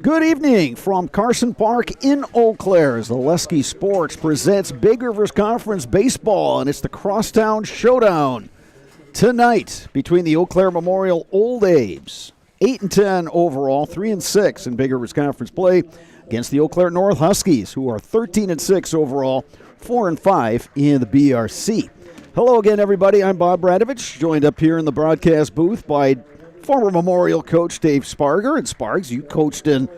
Good evening from Carson Park in Eau Claire as the Huskies Sports presents Big Rivers Conference Baseball, and it's the Crosstown Showdown tonight between the Eau Claire Memorial Old Abes, 8-10 overall, 3-6 in Big Rivers Conference play, against the Eau Claire North Huskies, who are 13-6 overall, 4-5 in the BRC. Hello again, everybody. I'm Bob Bradovich, joined up here in the broadcast booth by former Memorial coach Dave Sparger. And Spargs, you coached in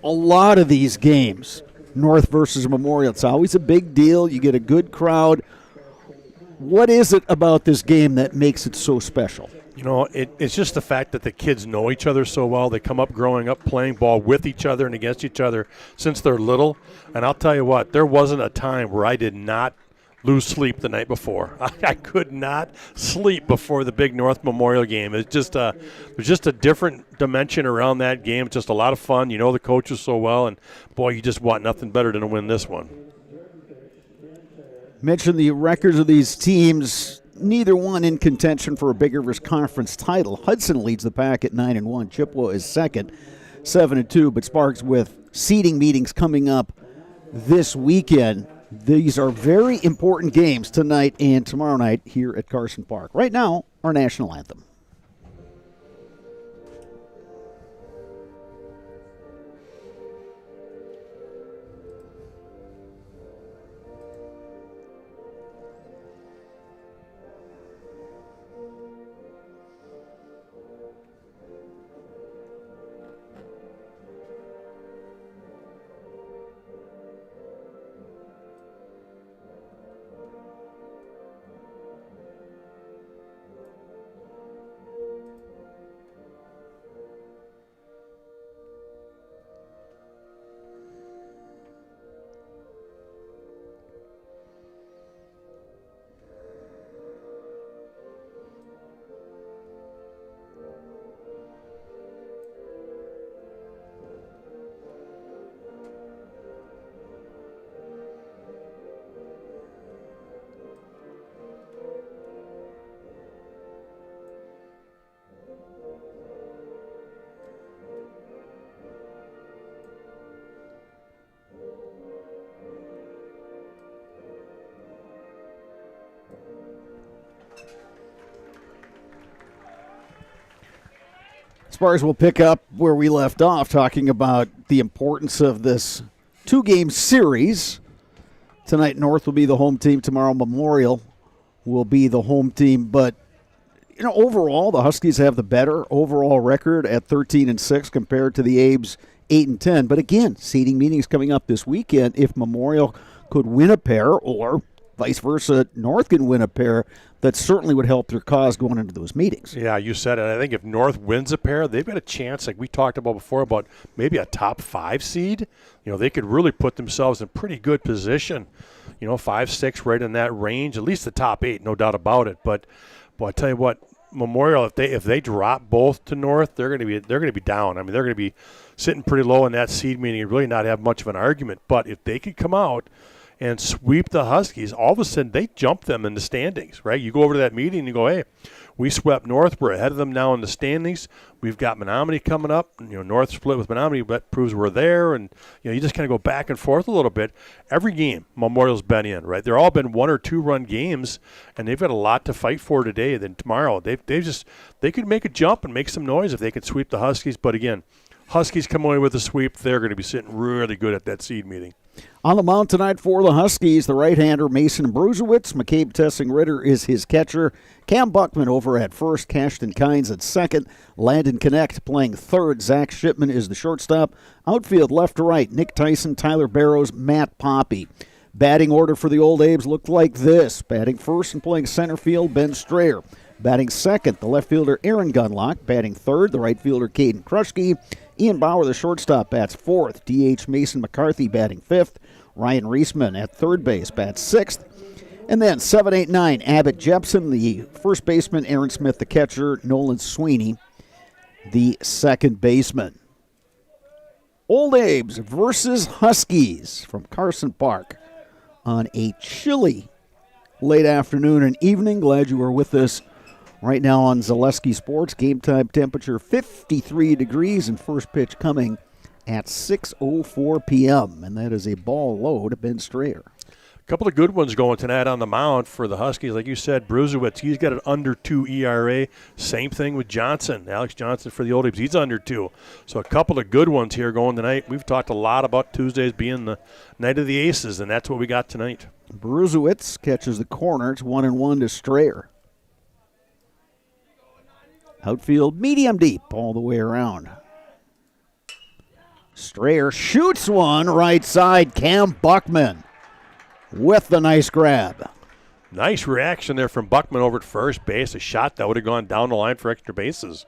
a lot of these games, North versus Memorial. It's always a big deal. You get a good crowd. What is it about this game that makes it so special? You know, it's just the fact that the kids know each other so well. They come up growing up playing ball with each other and against each other since they're little. And I'll tell you what, there wasn't a time where I did not lose sleep the night before. I could not sleep before the big North Memorial game. It's just there's just a different dimension around that game. It's just a lot of fun. You know the coaches so well, and boy, you just want nothing better than to win this one. Mention the records of these teams. Neither one in contention for a Big Rivers Conference title. Hudson leads the pack at 9-1. Chippewa is second, 7-2. But Sparks, with seeding meetings coming up this weekend, these are very important games tonight and tomorrow night here at Carson Park. Right now, our national anthem. Spars will pick up where we left off, talking about the importance of this two-game series. Tonight, North will be the home team. Tomorrow, Memorial will be the home team. But, you know, overall, the Huskies have the better overall record at 13-6 compared to the Abes 8-10. But again, seeding meetings coming up this weekend. If Memorial could win a pair, or vice versa, North can win a pair, that certainly would help their cause going into those meetings. Yeah, you said it. I think if North wins a pair, they've got a chance, like we talked about before, about maybe a top 5 seed. You know, they could really put themselves in pretty good position. You know, 5, 6, right in that range, at least the top 8, no doubt about it. But boy, I tell you what, Memorial, if they drop both to North, they're going to be down. I mean, they're going to be sitting pretty low in that seed meeting and really not have much of an argument. But if they could come out and sweep the Huskies, all of a sudden they jump them in the standings, right? You go over to that meeting and you go, hey, we swept North. We're ahead of them now in the standings. We've got Menominee coming up. You know, North split with Menominee, but proves we're there. And, you know, you just kind of go back and forth a little bit. Every game Memorial's been in, right? They're all been 1 or 2 run games, and they've got a lot to fight for today. Then tomorrow, they could make a jump and make some noise if they could sweep the Huskies. But again, Huskies come away with a sweep. They're going to be sitting really good at that seed meeting. On the mound tonight for the Huskies, the right-hander Mason Bruzewitz. McCabe Tessing-Ritter is his catcher. Cam Buckman over at first. Cashton Kynes at second. Landon Connect playing third. Zach Shipman is the shortstop. Outfield left to right. Nick Tyson, Tyler Barrows, Matt Poppy. Batting order for the Old Abes looked like this. Batting first and playing center field, Ben Strayer. Batting second, the left fielder Aaron Gunlock. Batting third, the right fielder Caden Kruschke. Ian Bauer, the shortstop, bats fourth. D.H. Mason McCarthy batting fifth. Ryan Reisman at third base bats sixth. And then 7, 8, 9, Abbott Jepson, the first baseman. Aaron Smith, the catcher. Nolan Sweeney, the second baseman. Old Abes versus Huskies from Carson Park on a chilly late afternoon and evening. Glad you were with us Right now on Zaleski Sports, game time temperature 53 degrees and first pitch coming at 6:04 p.m. And that is a ball low to Ben Strayer. A couple of good ones going tonight on the mound for the Huskies. Like you said, Bruzewicz, he's got an under 2 ERA. Same thing with Johnson. Alex Johnson for the Old Abes, he's under 2. So a couple of good ones here going tonight. We've talked a lot about Tuesdays being the night of the aces, and that's what we got tonight. Bruzewicz catches the corner. It's 1-1 to Strayer. Outfield medium deep all the way around. Strayer shoots one right side. Cam Buckman with the nice grab. Nice reaction there from Buckman over at first base. A shot that would have gone down the line for extra bases.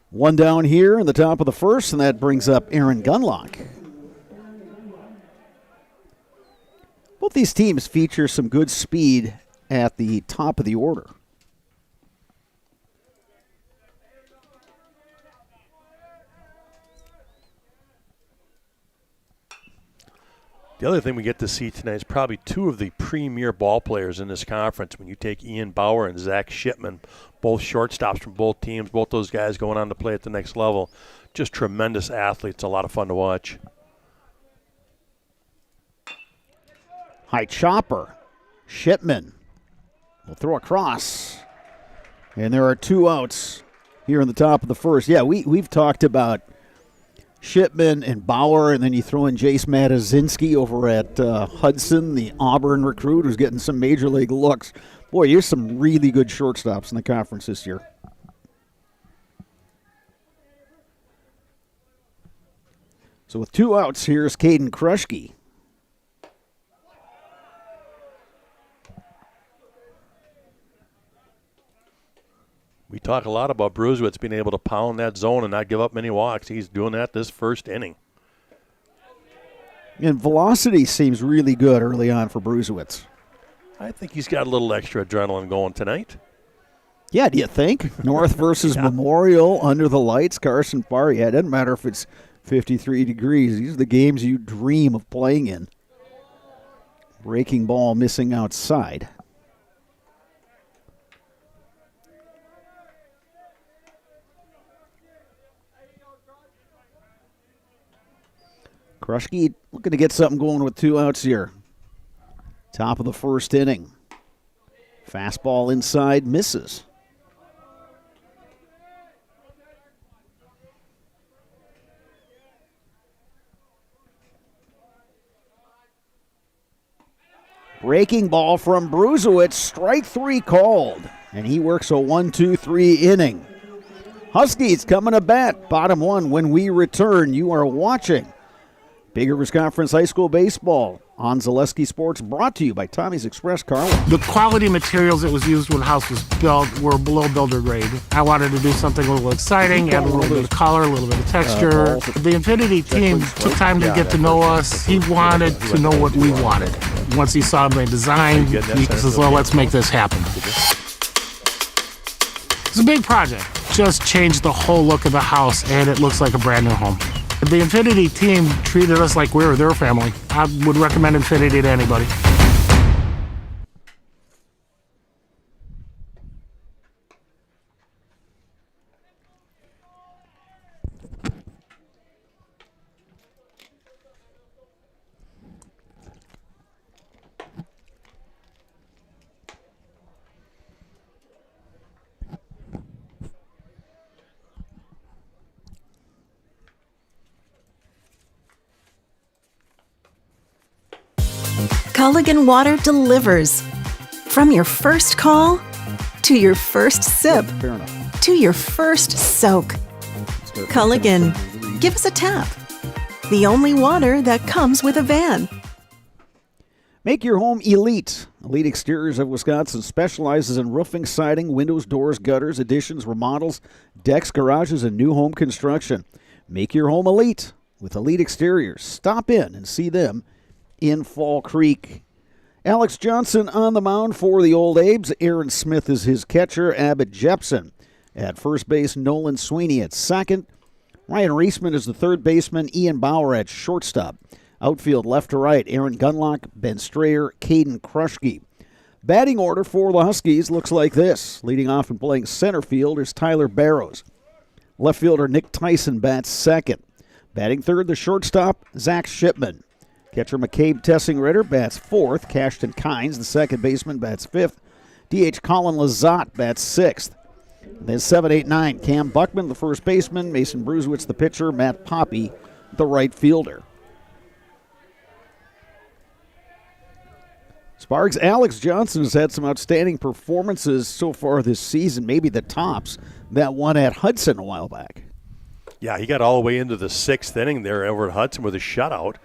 One down here in the top of the first, and that brings up Aaron Gunlock. Both these teams feature some good speed at the top of the order. The other thing we get to see tonight is probably two of the premier ball players in this conference. When you take Ian Bauer and Zach Shipman, both shortstops from both teams, both those guys going on to play at the next level. Just tremendous athletes. A lot of fun to watch. High chopper. Shipman will throw across. And there are 2 outs here in the top of the first. Yeah, we've talked about Shipman and Bauer, and then you throw in Jace Matazinski over at Hudson, the Auburn recruit who's getting some major league looks. Boy, here's some really good shortstops in the conference this year. So with 2 outs, here's Caden Kruschke. We talk a lot about Bruzewicz being able to pound that zone and not give up many walks. He's doing that this first inning. And velocity seems really good early on for Bruzewicz. I think he's got a little extra adrenaline going tonight. Yeah, do you think? North versus Memorial, under the lights, Carson Park. Yeah, it doesn't matter if it's 53 degrees. These are the games you dream of playing in. Breaking ball missing outside. Kruschke looking to get something going with 2 outs here. Top of the first inning. Fastball inside, misses. Breaking ball from Bruzewicz, strike 3 called. And he works a 1-2-3 inning. Huskies coming to bat, bottom 1 when we return. You are watching Big Rivers Conference High School Baseball on Zaleski Sports, brought to you by Tommy's Express Car Wash. The quality materials that was used when the house was built were below builder grade. I wanted to do something a little exciting, add a little bit of color, a little bit of texture. The Infinity team took time to get to know us. He wanted to know what we wanted. Once he saw my design, he says, well, let's make this happen. It's a big project. Just changed the whole look of the house, and it looks like a brand new home. The Infinity team treated us like we were their family. I would recommend Infinity to anybody. Culligan Water delivers. From your first call, to your first sip, Fair enough. to your first soak. Culligan, give us a tap. The only water that comes with a van. Make your home elite. Elite Exteriors of Wisconsin specializes in roofing, siding, windows, doors, gutters, additions, remodels, decks, garages, and new home construction. Make your home elite with Elite Exteriors. Stop in and see them in Fall Creek. Alex Johnson on the mound for the Old Abes. Aaron Smith is his catcher. Abbott Jepson at first base. Nolan Sweeney at second. Ryan Reisman is the third baseman. Ian Bauer at shortstop. Outfield left to right. Aaron Gunlock, Ben Strayer, Caden Kruschke. Batting order for the Huskies looks like this. Leading off and playing center field is Tyler Barrows. Left fielder Nick Tyson bats second. Batting third, the shortstop, Zach Shipman. Catcher McCabe Tessing-Ritter bats fourth. Cashton Kynes, the second baseman, bats fifth. DH Colin Lazat bats sixth. Then 7, 8, 9, Cam Buckman, the first baseman. Mason Bruzewitz, the pitcher. Matt Poppy, the right fielder. Sparks' Alex Johnson has had some outstanding performances so far this season, maybe the tops. That one at Hudson a while back. Yeah, he got all the way into the 6th inning there over at Hudson with a shutout.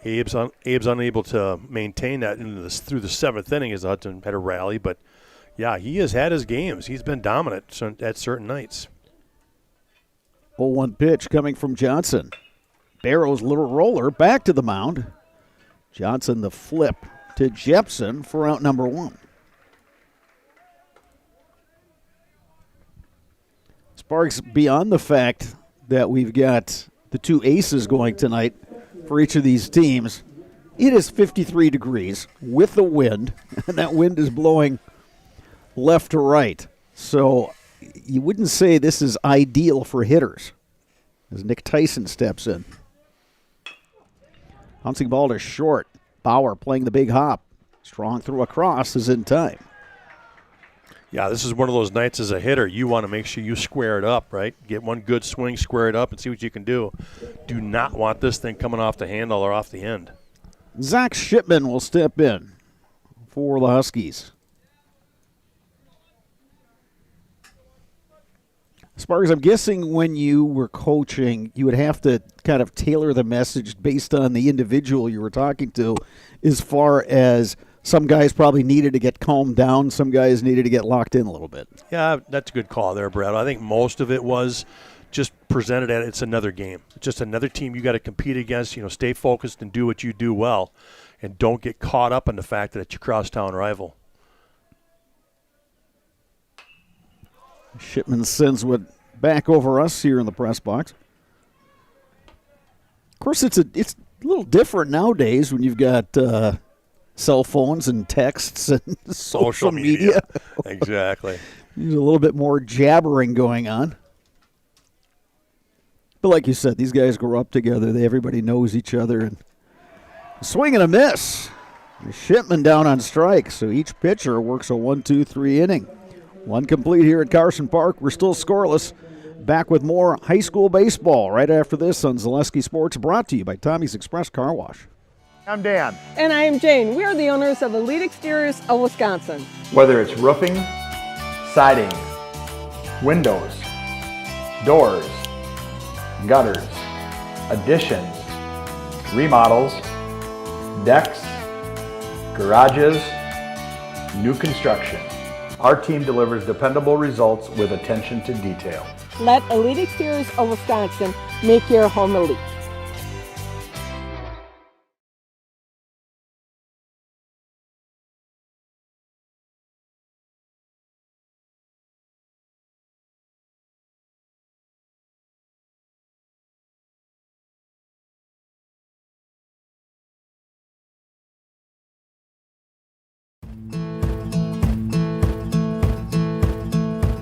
Abe's unable to maintain that through the 7th inning as Hudson had a rally. But, yeah, he has had his games. He's been dominant at certain nights. 0-1 pitch coming from Johnson. Barrows' little roller back to the mound. Johnson the flip to Jepson for out number 1. Sparks, beyond the fact that we've got the 2 aces going tonight for each of these teams, it is 53 degrees with the wind, and that wind is blowing left to right. So you wouldn't say this is ideal for hitters as Nick Tyson steps in. Bouncing ball to short. Bauer playing the big hop. Strong throw across is in time. Yeah, this is one of those nights as a hitter, you want to make sure you square it up, right? Get one good swing, square it up, and see what you can do. Do not want this thing coming off the handle or off the end. Zach Shipman will step in for the Huskies. Sparks, I'm guessing when you were coaching, you would have to kind of tailor the message based on the individual you were talking to, as far as some guys probably needed to get calmed down, some guys needed to get locked in a little bit. Yeah, that's a good call there, Brad. I think most of it was just presented at it's another game. It's just another team you got to compete against. Stay focused and do what you do well, and don't get caught up in the fact that it's your crosstown rival. Shipman sends what back over us here in the press box. Of course, it's a little different nowadays when you've got cell phones and texts and social media. Exactly. There's a little bit more jabbering going on. But like you said, these guys grow up together. Everybody knows each other. And swing and a miss. Shipman down on strike, so each pitcher works a 1-2-3 inning. One complete here at Carson Park. We're still scoreless. Back with more high school baseball right after this on Zaleski Sports, brought to you by Tommy's Express Car Wash. I'm Dan. And I am Jane. We are the owners of Elite Exteriors of Wisconsin. Whether it's roofing, siding, windows, doors, gutters, additions, remodels, decks, garages, new construction, our team delivers dependable results with attention to detail. Let Elite Exteriors of Wisconsin make your home elite.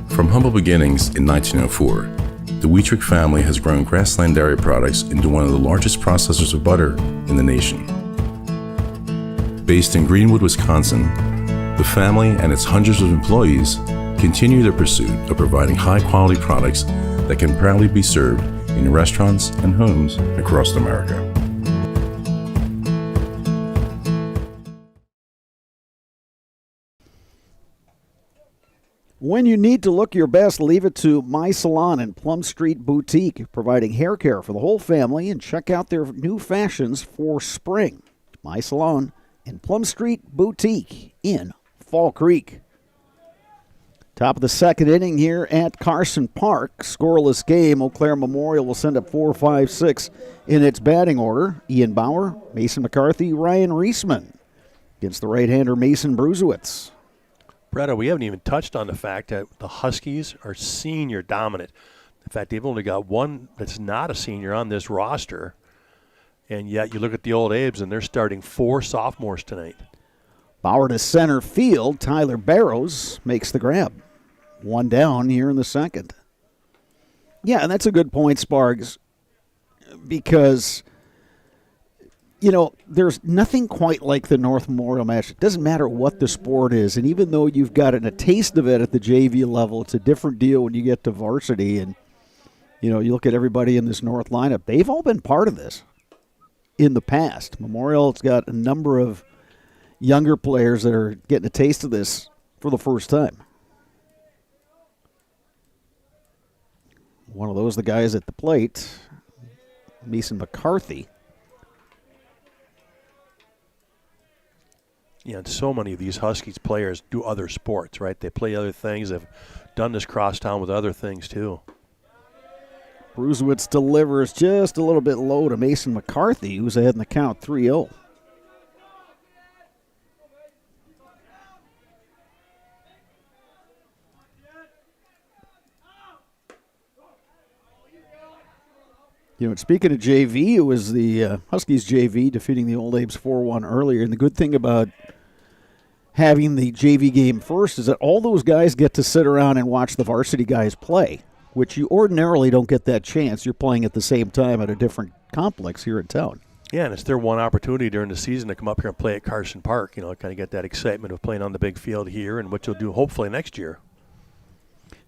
From humble beginnings in 1904, the Wheatrick family has grown Grassland Dairy Products into one of the largest processors of butter in the nation. Based in Greenwood, Wisconsin, the family and its hundreds of employees continue their pursuit of providing high-quality products that can proudly be served in restaurants and homes across America. When you need to look your best, leave it to My Salon and Plum Street Boutique, providing hair care for the whole family, and check out their new fashions for spring. My Salon and Plum Street Boutique in Fall Creek. Top of the second inning here at Carson Park. Scoreless game. Eau Claire Memorial will send up 4, 5, 6 in its batting order. Ian Bauer, Mason McCarthy, Ryan Reisman against the right-hander Mason Bruzewitz. Bretta, we haven't even touched on the fact that the Huskies are senior dominant. In fact, they've only got one that's not a senior on this roster. And yet you look at the old Abes, and they're starting 4 sophomores tonight. Bauer to center field. Tyler Barrows makes the grab. One down here in the second. Yeah, and that's a good point, Spargs, because, there's nothing quite like the North Memorial match. It doesn't matter what the sport is, and even though you've gotten a taste of it at the JV level, it's a different deal when you get to varsity. And, you look at everybody in this North lineup. They've all been part of this in the past. Memorial's got a number of younger players that are getting a taste of this for the first time. One of those, the guys at the plate, Mason McCarthy. Yeah, and so many of these Huskies players do other sports, right? They play other things. They've done this crosstown with other things, too. Bruzewitz delivers just a little bit low to Mason McCarthy, who's ahead in the count 3-0. Speaking of JV, it was the Huskies JV defeating the Old Abes 4-1 earlier. And the good thing about having the JV game first is that all those guys get to sit around and watch the varsity guys play, which you ordinarily don't get that chance. You're playing at the same time at a different complex here in town. Yeah, and it's their one opportunity during the season to come up here and play at Carson Park. Kind of get that excitement of playing on the big field here and what you'll do hopefully next year.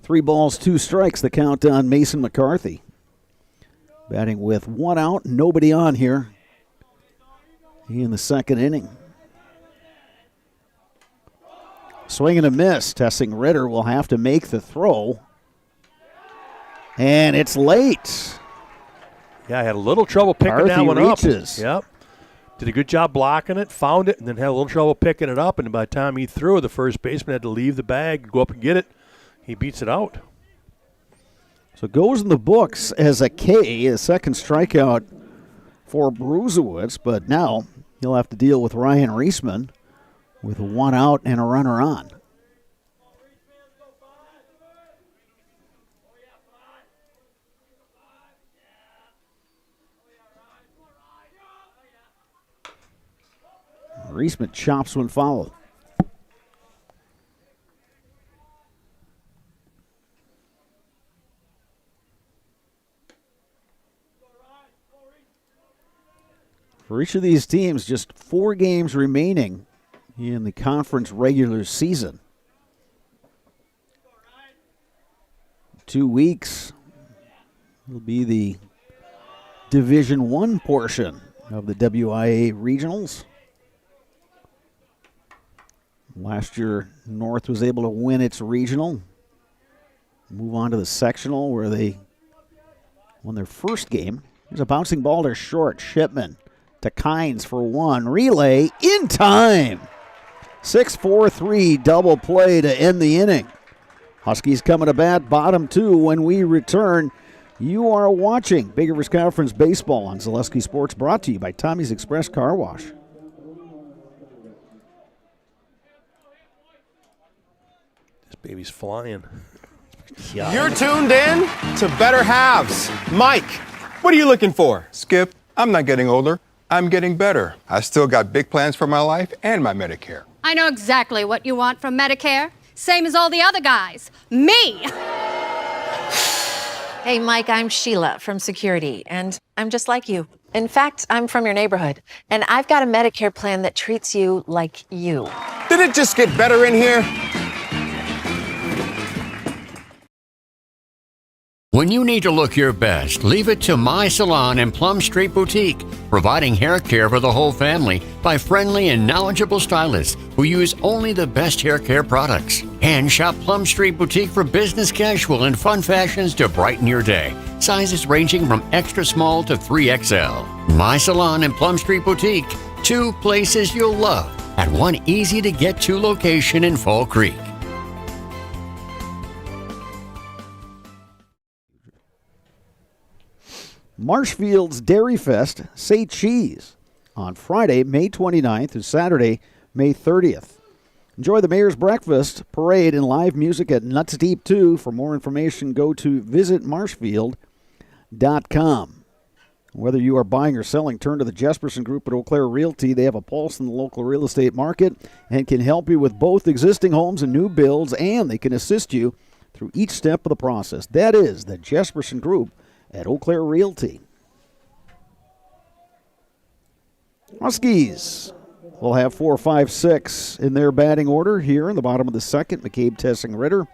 3 balls, 2 strikes, the count on Mason McCarthy. Batting with 1 out, nobody on here in the second inning. Swing and a miss. Tessing Ritter will have to make the throw. And it's late. Yeah, I had a little trouble picking McCarthy that one reaches. up. Yep. Did a good job blocking it, found it, and then had a little trouble picking it up. And by the time he threw, the first baseman had to leave the bag, go up and get it. He beats it out. So it goes in the books as a K, a second strikeout for Bruzewitz, but now he'll have to deal with Ryan Reisman with 1 out and a runner on. Reisman chops when fouled. For each of these teams, just 4 games remaining in the conference regular season. 2 weeks will be the Division I portion of the WIAA regionals. Last year, North was able to win its regional, move on to the sectional where they won their first game. There's a bouncing ball to short. Shipman to Kynes for 1. Relay in time. 6-4-3 double play to end the inning. Huskies coming to bat, bottom 2 when we return. You are watching Big Rivers Conference Baseball on Zaleski Sports, brought to you by Tommy's Express Car Wash. This baby's flying. Yeah. You're tuned in to Better Halves. Mike, what are you looking for? Skip, I'm not getting older. I'm getting better. I still got big plans for my life and my Medicare. I know exactly what you want from Medicare. Same as all the other guys. Me! Hey, Mike, I'm Sheila from Security, and I'm just like you. In fact, I'm from your neighborhood, and I've got a Medicare plan that treats you like you. Did it just get better in here? When you need to look your best, leave it to My Salon and Plum Street Boutique, providing hair care for the whole family by friendly and knowledgeable stylists who use only the best hair care products. And shop Plum Street Boutique for business casual and fun fashions to brighten your day. Sizes ranging from extra small to 3XL. My Salon and Plum Street Boutique, 2 places you'll love at one easy-to-get-to location in Fall Creek. Marshfield's Dairy Fest, Say Cheese, on Friday, May 29th and Saturday, May 30th. Enjoy the Mayor's Breakfast, parade, and live music at Nuts Deep 2. For more information, go to visitmarshfield.com. Whether you are buying or selling, turn to the Jesperson Group at Eau Claire Realty. They have a pulse in the local real estate market and can help you with both existing homes and new builds, and they can assist you through each step of the process. That is the Jesperson Group at Eau Claire Realty. Huskies will have 4, 5, 6 in their batting order here in the bottom of the second. McCabe, Tessing, Ritter,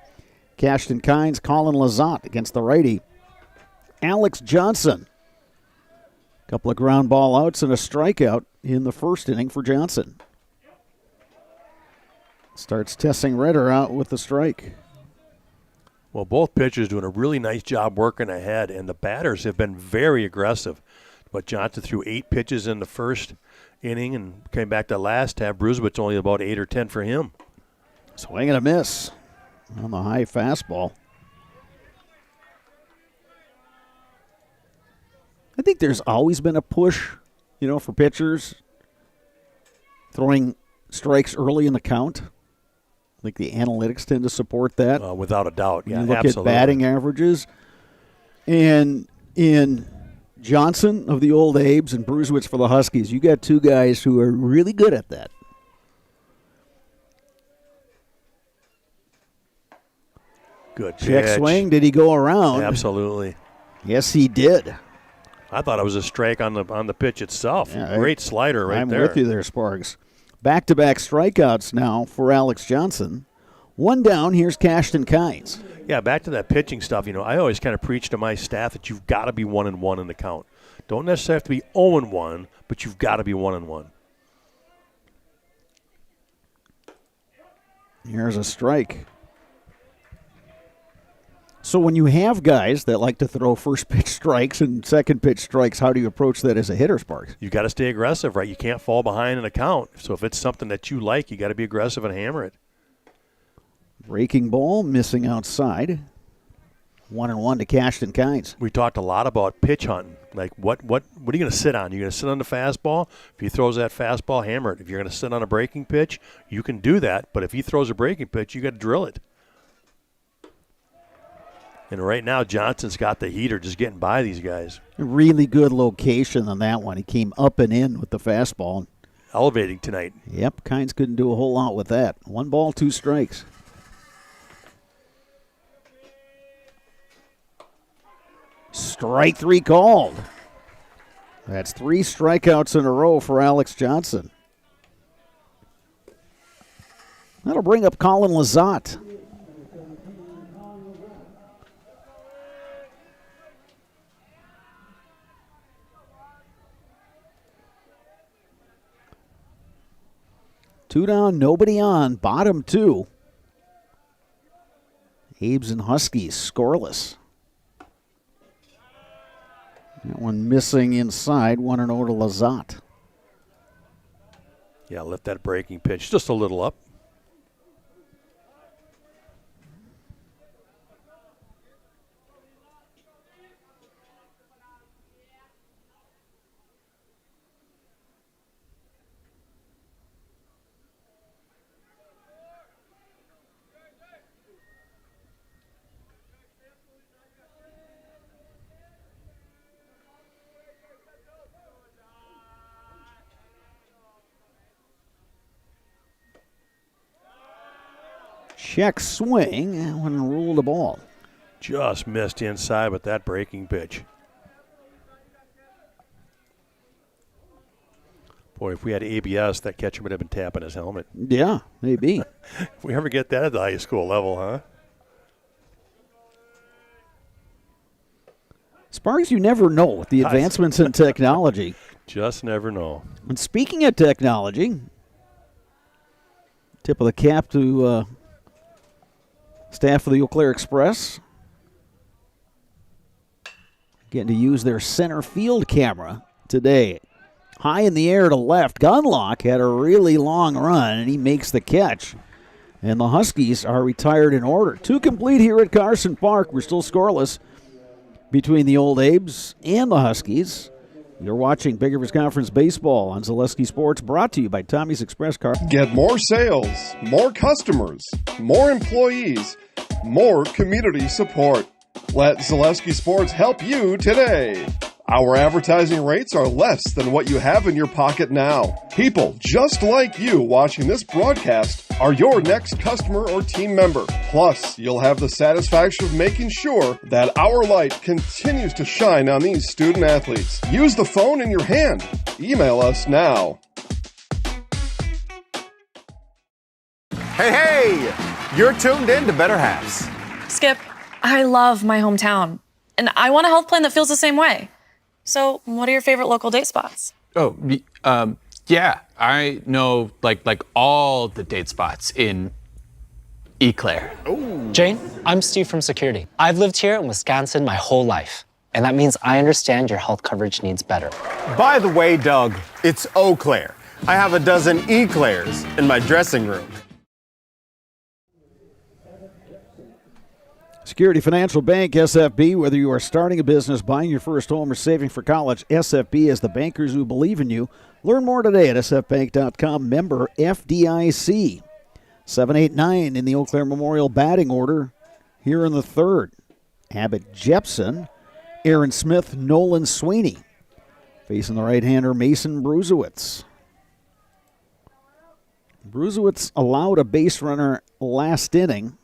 Cashton Kynes, Colin Lazat against the righty Alex Johnson. A couple of ground ball outs and a strikeout in the first inning for Johnson. Starts Tessing Ritter out with the strike. Well, both pitchers doing a really nice job working ahead, and the batters have been very aggressive. But Johnson threw 8 pitches in the first inning and came back to last half. Bruzewicz only about 8 or 10 for him. Swing and a miss on the high fastball. I think there's always been a push, for pitchers throwing strikes early in the count. I think the analytics tend to support that. Without a doubt, yeah, you look absolutely. at batting averages. And in Johnson of the old Abes and Bruzewicz for the Huskies, you got two guys who are really good at that. Good pitch. Check swing. Did he go around? Absolutely. Yes, he did. I thought it was a strike on the pitch itself. Yeah, Great slider right I'm there. with you there, Sparks. Back-to-back strikeouts now for Alex Johnson. One down, here's Cashton Kynes. Yeah, back to that pitching stuff. I always kind of preach to my staff that you've got to be 1-1 in the count. Don't necessarily have to be 0-1, but you've got to be 1-1. Here's a strike. So when you have guys that like to throw first pitch strikes and second pitch strikes, how do you approach that as a hitter, Sparks? You got to stay aggressive, right? You can't fall behind in a count. So if it's something that you like, you got to be aggressive and hammer it. Breaking ball, missing outside. 1-1 to Cashton Kynes. We talked a lot about pitch hunting. Like, what are you going to sit on? You're going to sit on the fastball? If he throws that fastball, hammer it. If you're going to sit on a breaking pitch, you can do that. But if he throws a breaking pitch, you got to drill it. And right now, Johnson's got the heater just getting by these guys. Really good location on that one. He came up and in with the fastball. Elevating tonight. Yep, Kynes couldn't do a whole lot with that. 1 ball, 2 strikes. Strike 3 called. That's 3 strikeouts in a row for Alex Johnson. That'll bring up Colin Lazat. Two down, nobody on. Bottom 2. Abes and Huskies scoreless. That one missing inside. 1-0 to Lazat. Yeah, lift that breaking pitch just a little up. Check swing. That one ruled the ball. Just missed inside with that breaking pitch. Boy, if we had ABS, that catcher would have been tapping his helmet. Yeah, maybe. If we ever get that at the high school level, huh? Sparks, you never know with the advancements in technology. Just never know. And speaking of technology, tip of the cap to staff of the Eau Claire Express. Getting to use their center field camera today. High in the air to left. Gunlock had a really long run, and he makes the catch. And the Huskies are retired in order. 2 complete here at Carson Park. We're still scoreless between the Old Abes and the Huskies. You're watching Big Rivers Conference Baseball on Zaleski Sports, brought to you by Tommy's Express Car. Get more sales, more customers, more employees, more community support. Let Zaleski Sports help you today. Our advertising rates are less than what you have in your pocket now. People just like you watching this broadcast are your next customer or team member. Plus, you'll have the satisfaction of making sure that our light continues to shine on these student athletes. Use the phone in your hand. Email us now. Hey, you're tuned in to Better Halves. Skip, I love my hometown, and I want a health plan that feels the same way. So, what are your favorite local date spots? Oh, yeah, I know like all the date spots in Eau Claire. Jane, I'm Steve from Security. I've lived here in Wisconsin my whole life, and that means I understand your health coverage needs better. By the way, Doug, it's Eau Claire. I have a dozen Eclairs in my dressing room. Security Financial Bank, SFB. Whether you are starting a business, buying your first home, or saving for college, SFB is the bankers who believe in you. Learn more today at sfbank.com. Member FDIC. 7-8-9 in the Eau Claire Memorial batting order here in the third. Abbott Jepson, Aaron Smith, Nolan Sweeney. Facing the right-hander, Mason Bruzewitz. Bruzewitz allowed a base runner last inning.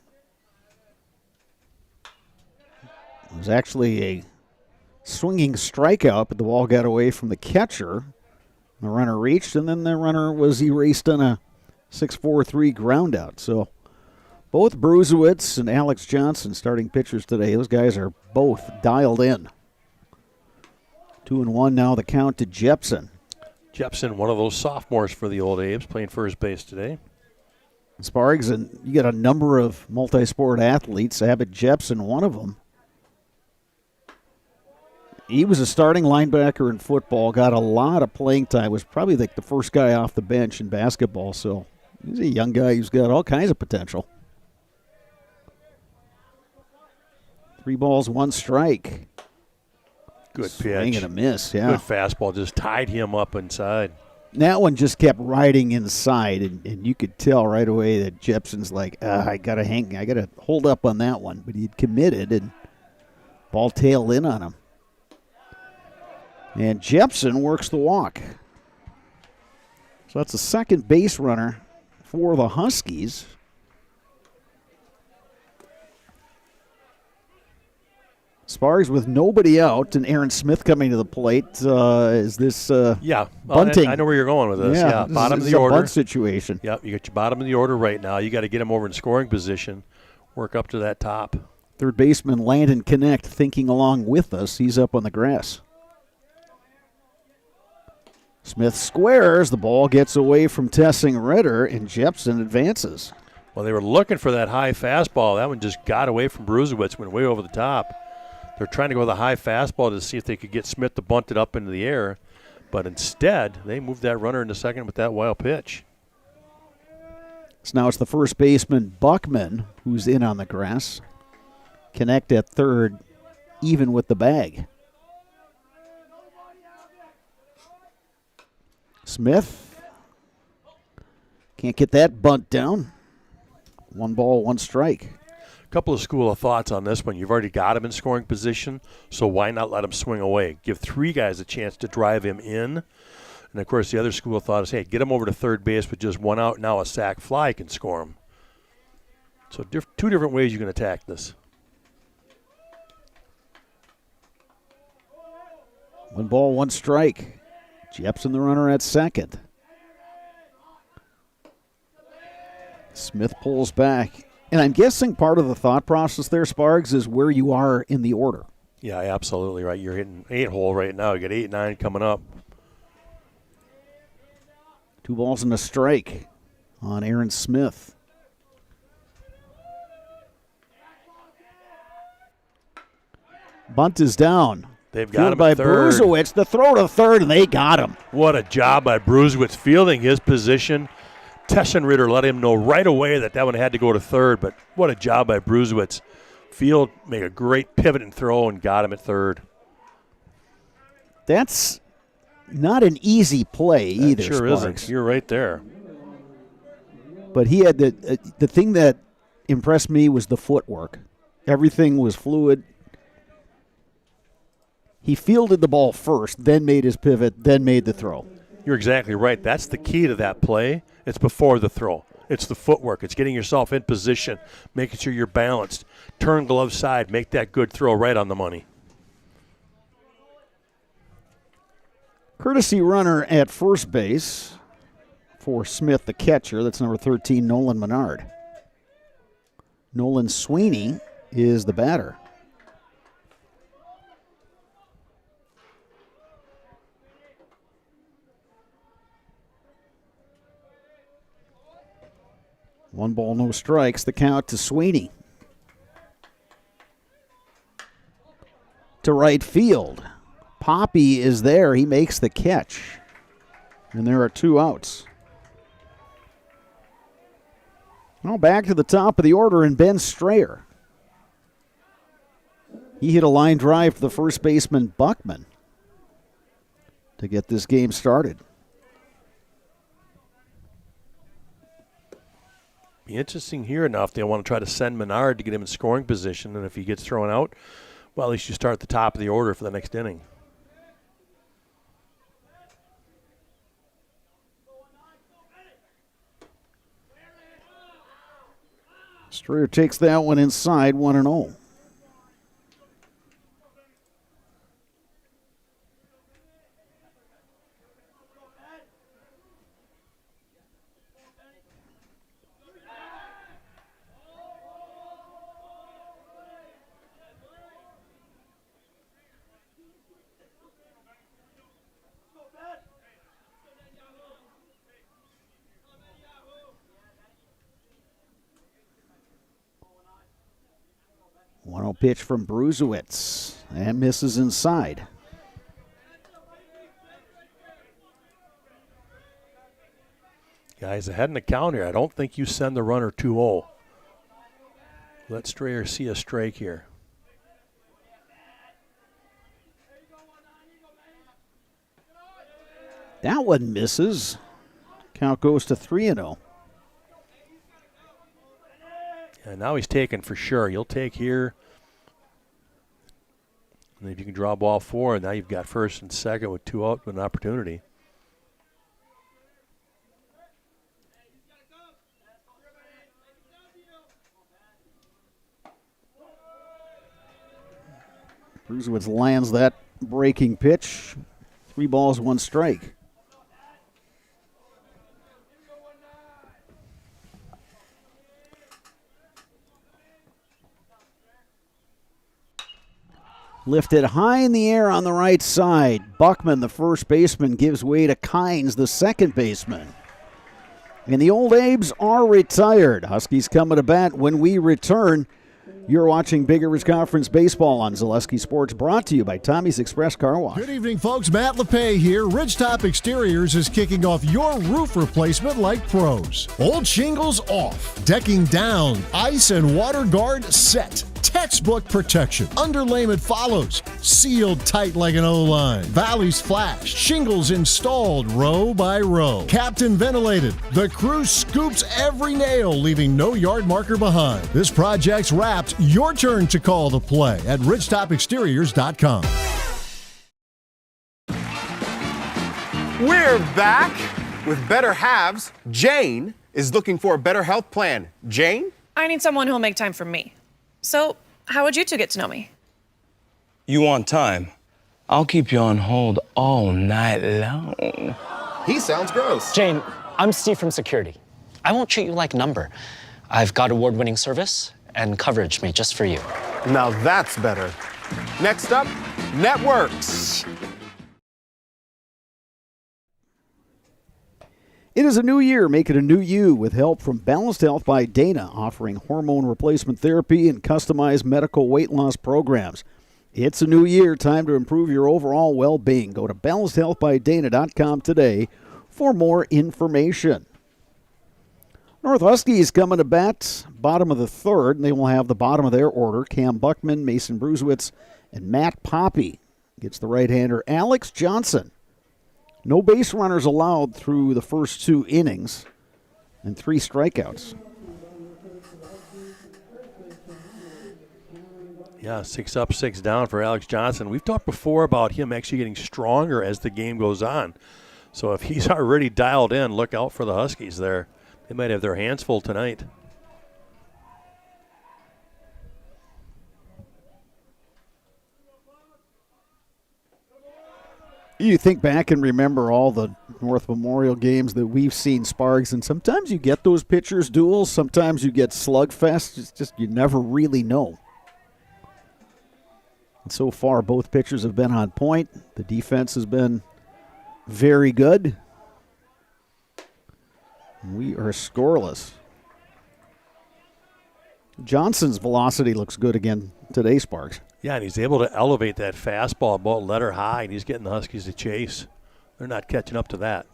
It was actually a swinging strikeout, but the ball got away from the catcher. The runner reached, and then the runner was erased on a 6-4-3 groundout. So both Bruzewitz and Alex Johnson starting pitchers today. Those guys are both dialed in. 2-1 now the count to Jepson. Jepson, one of those sophomores for the old Abes, playing first base today. Spargs, and you got a number of multi-sport athletes. Abbott Jepson, one of them. He was a starting linebacker in football, got a lot of playing time, was probably like the first guy off the bench in basketball, so he's a young guy who's got all kinds of potential. 3 balls, 1 strike. Good pitch. Swing and a miss, yeah. Good fastball, just tied him up inside. That one just kept riding inside, and you could tell right away that Jepson's like, I got to hold up on that one. But he'd committed, and ball tailed in on him. And Jepson works the walk. So that's the second base runner for the Huskies. Spargs with nobody out, and Aaron Smith coming to the plate. Is this bunting? I know where you're going with this. Yeah, bottom this of the order. A bunt situation. Yep, you got your bottom of the order right now. You got to get him over in scoring position, work up to that top. Third baseman Landon Connect thinking along with us. He's up on the grass. Smith squares. The ball gets away from Tessing Ritter, and Jepson advances. Well, they were looking for that high fastball. That one just got away from Bruzewitz, went way over the top. They're trying to go with a high fastball to see if they could get Smith to bunt it up into the air. But instead, they moved that runner into second with that wild pitch. So now it's the first baseman, Buckman, who's in on the grass. Connect at third, even with the bag. Smith can't get that bunt down. 1 ball, 1 strike. A couple of school of thoughts on this one. You've already got him in scoring position, so why not let him swing away? Give 3 guys a chance to drive him in. And, of course, the other school of thought is, hey, get him over to third base with just 1 out. Now a sac fly can score him. So 2 different ways you can attack this. 1 ball, 1 strike. Jepson the runner at second. Smith pulls back. And I'm guessing part of the thought process there, Spargs, is where you are in the order. Yeah, absolutely right. You're hitting 8-hole right now. You got 8, 9 coming up. 2 balls and a strike on Aaron Smith. Bunt is down. They've got him by at third. Bruzewitz, the throw to third, and they got him. What a job by Bruzewitz fielding his position. Tessenritter let him know right away that one had to go to third, but what a job by Bruzewitz. Field made a great pivot and throw and got him at third. That's not an easy play either, sure Sparks. isn't. You're right there. But he had the thing that impressed me was the footwork. Everything was fluid. He fielded the ball first, then made his pivot, then made the throw. You're exactly right. That's the key to that play. It's before the throw. It's the footwork. It's getting yourself in position, making sure you're balanced. Turn glove side, make that good throw right on the money. Courtesy runner at first base for Smith, the catcher. That's number 13, Nolan Menard. Nolan Sweeney is the batter. One ball, no strikes. The count to Sweeney. To right field. Poppy is there. He makes the catch. And there are 2 outs. Now back to the top of the order, and Ben Strayer. He hit a line drive to the first baseman, Buckman, to get this game started. Be interesting here now if they want to try to send Menard to get him in scoring position, and if he gets thrown out, well, at least you start at the top of the order for the next inning. Strayer takes that one inside, 1-0. Pitch from Bruzewicz, and misses inside. Guys, ahead in the count here. I don't think you send the runner 2-0. Let Strayer see a strike here. That one misses. Count goes to 3-0. And now he's taking for sure. You'll take here. And if you can draw ball 4, now you've got first and second with 2 out with an opportunity. Bruzewicz lands that breaking pitch. 3 balls, 1 strike. Lifted high in the air on the right side. Buckman, the first baseman, gives way to Kynes, the second baseman. And the old Abes are retired. Huskies coming to bat when we return. You're watching Big Rivers Conference Baseball on Zaleski Sports, brought to you by Tommy's Express Car Wash. Good evening, folks. Matt LePay here. Ridgetop Exteriors is kicking off your roof replacement like pros. Old shingles off, decking down, ice and water guard set. Textbook protection. Underlayment follows. Sealed tight like an O-line. Valleys flashed. Shingles installed row by row. Captain ventilated. The crew scoops every nail, leaving no yard marker behind. This project's wrapped. Your turn to call the play at ridgetopexteriors.com. We're back with Better Halves. Jane is looking for a better health plan. Jane? I need someone who'll make time for me. So, how would you 2 get to know me? You want time? I'll keep you on hold all night long. He sounds gross. Jane, I'm Steve from Security. I won't treat you like a number. I've got award-winning service and coverage made just for you. Now that's better. Next up, networks. It is a new year. Make it a new you with help from Balanced Health by Dana, offering hormone replacement therapy and customized medical weight loss programs. It's a new year. Time to improve your overall well-being. Go to balancedhealthbydana.com today for more information. North Huskies coming to bat, bottom of the 3rd, and they will have the bottom of their order. Cam Buckman, Mason Bruzewicz, and Matt Poppy. Gets the right-hander Alex Johnson. No base runners allowed through the first 2 innings and 3 strikeouts. Yeah, 6 up, 6 down for Alex Johnson. We've talked before about him actually getting stronger as the game goes on. So if he's already dialed in, look out for the Huskies there. They might have their hands full tonight. You think back and remember all the North Memorial games that we've seen Sparks, and sometimes you get those pitchers duels, sometimes you get slugfest. It's just you never really know. And so far, both pitchers have been on point. The defense has been very good. We are scoreless. Johnson's velocity looks good again today, Sparks. Yeah, and he's able to elevate that fastball about letter high, and he's getting the Huskies to chase. They're not catching up to that.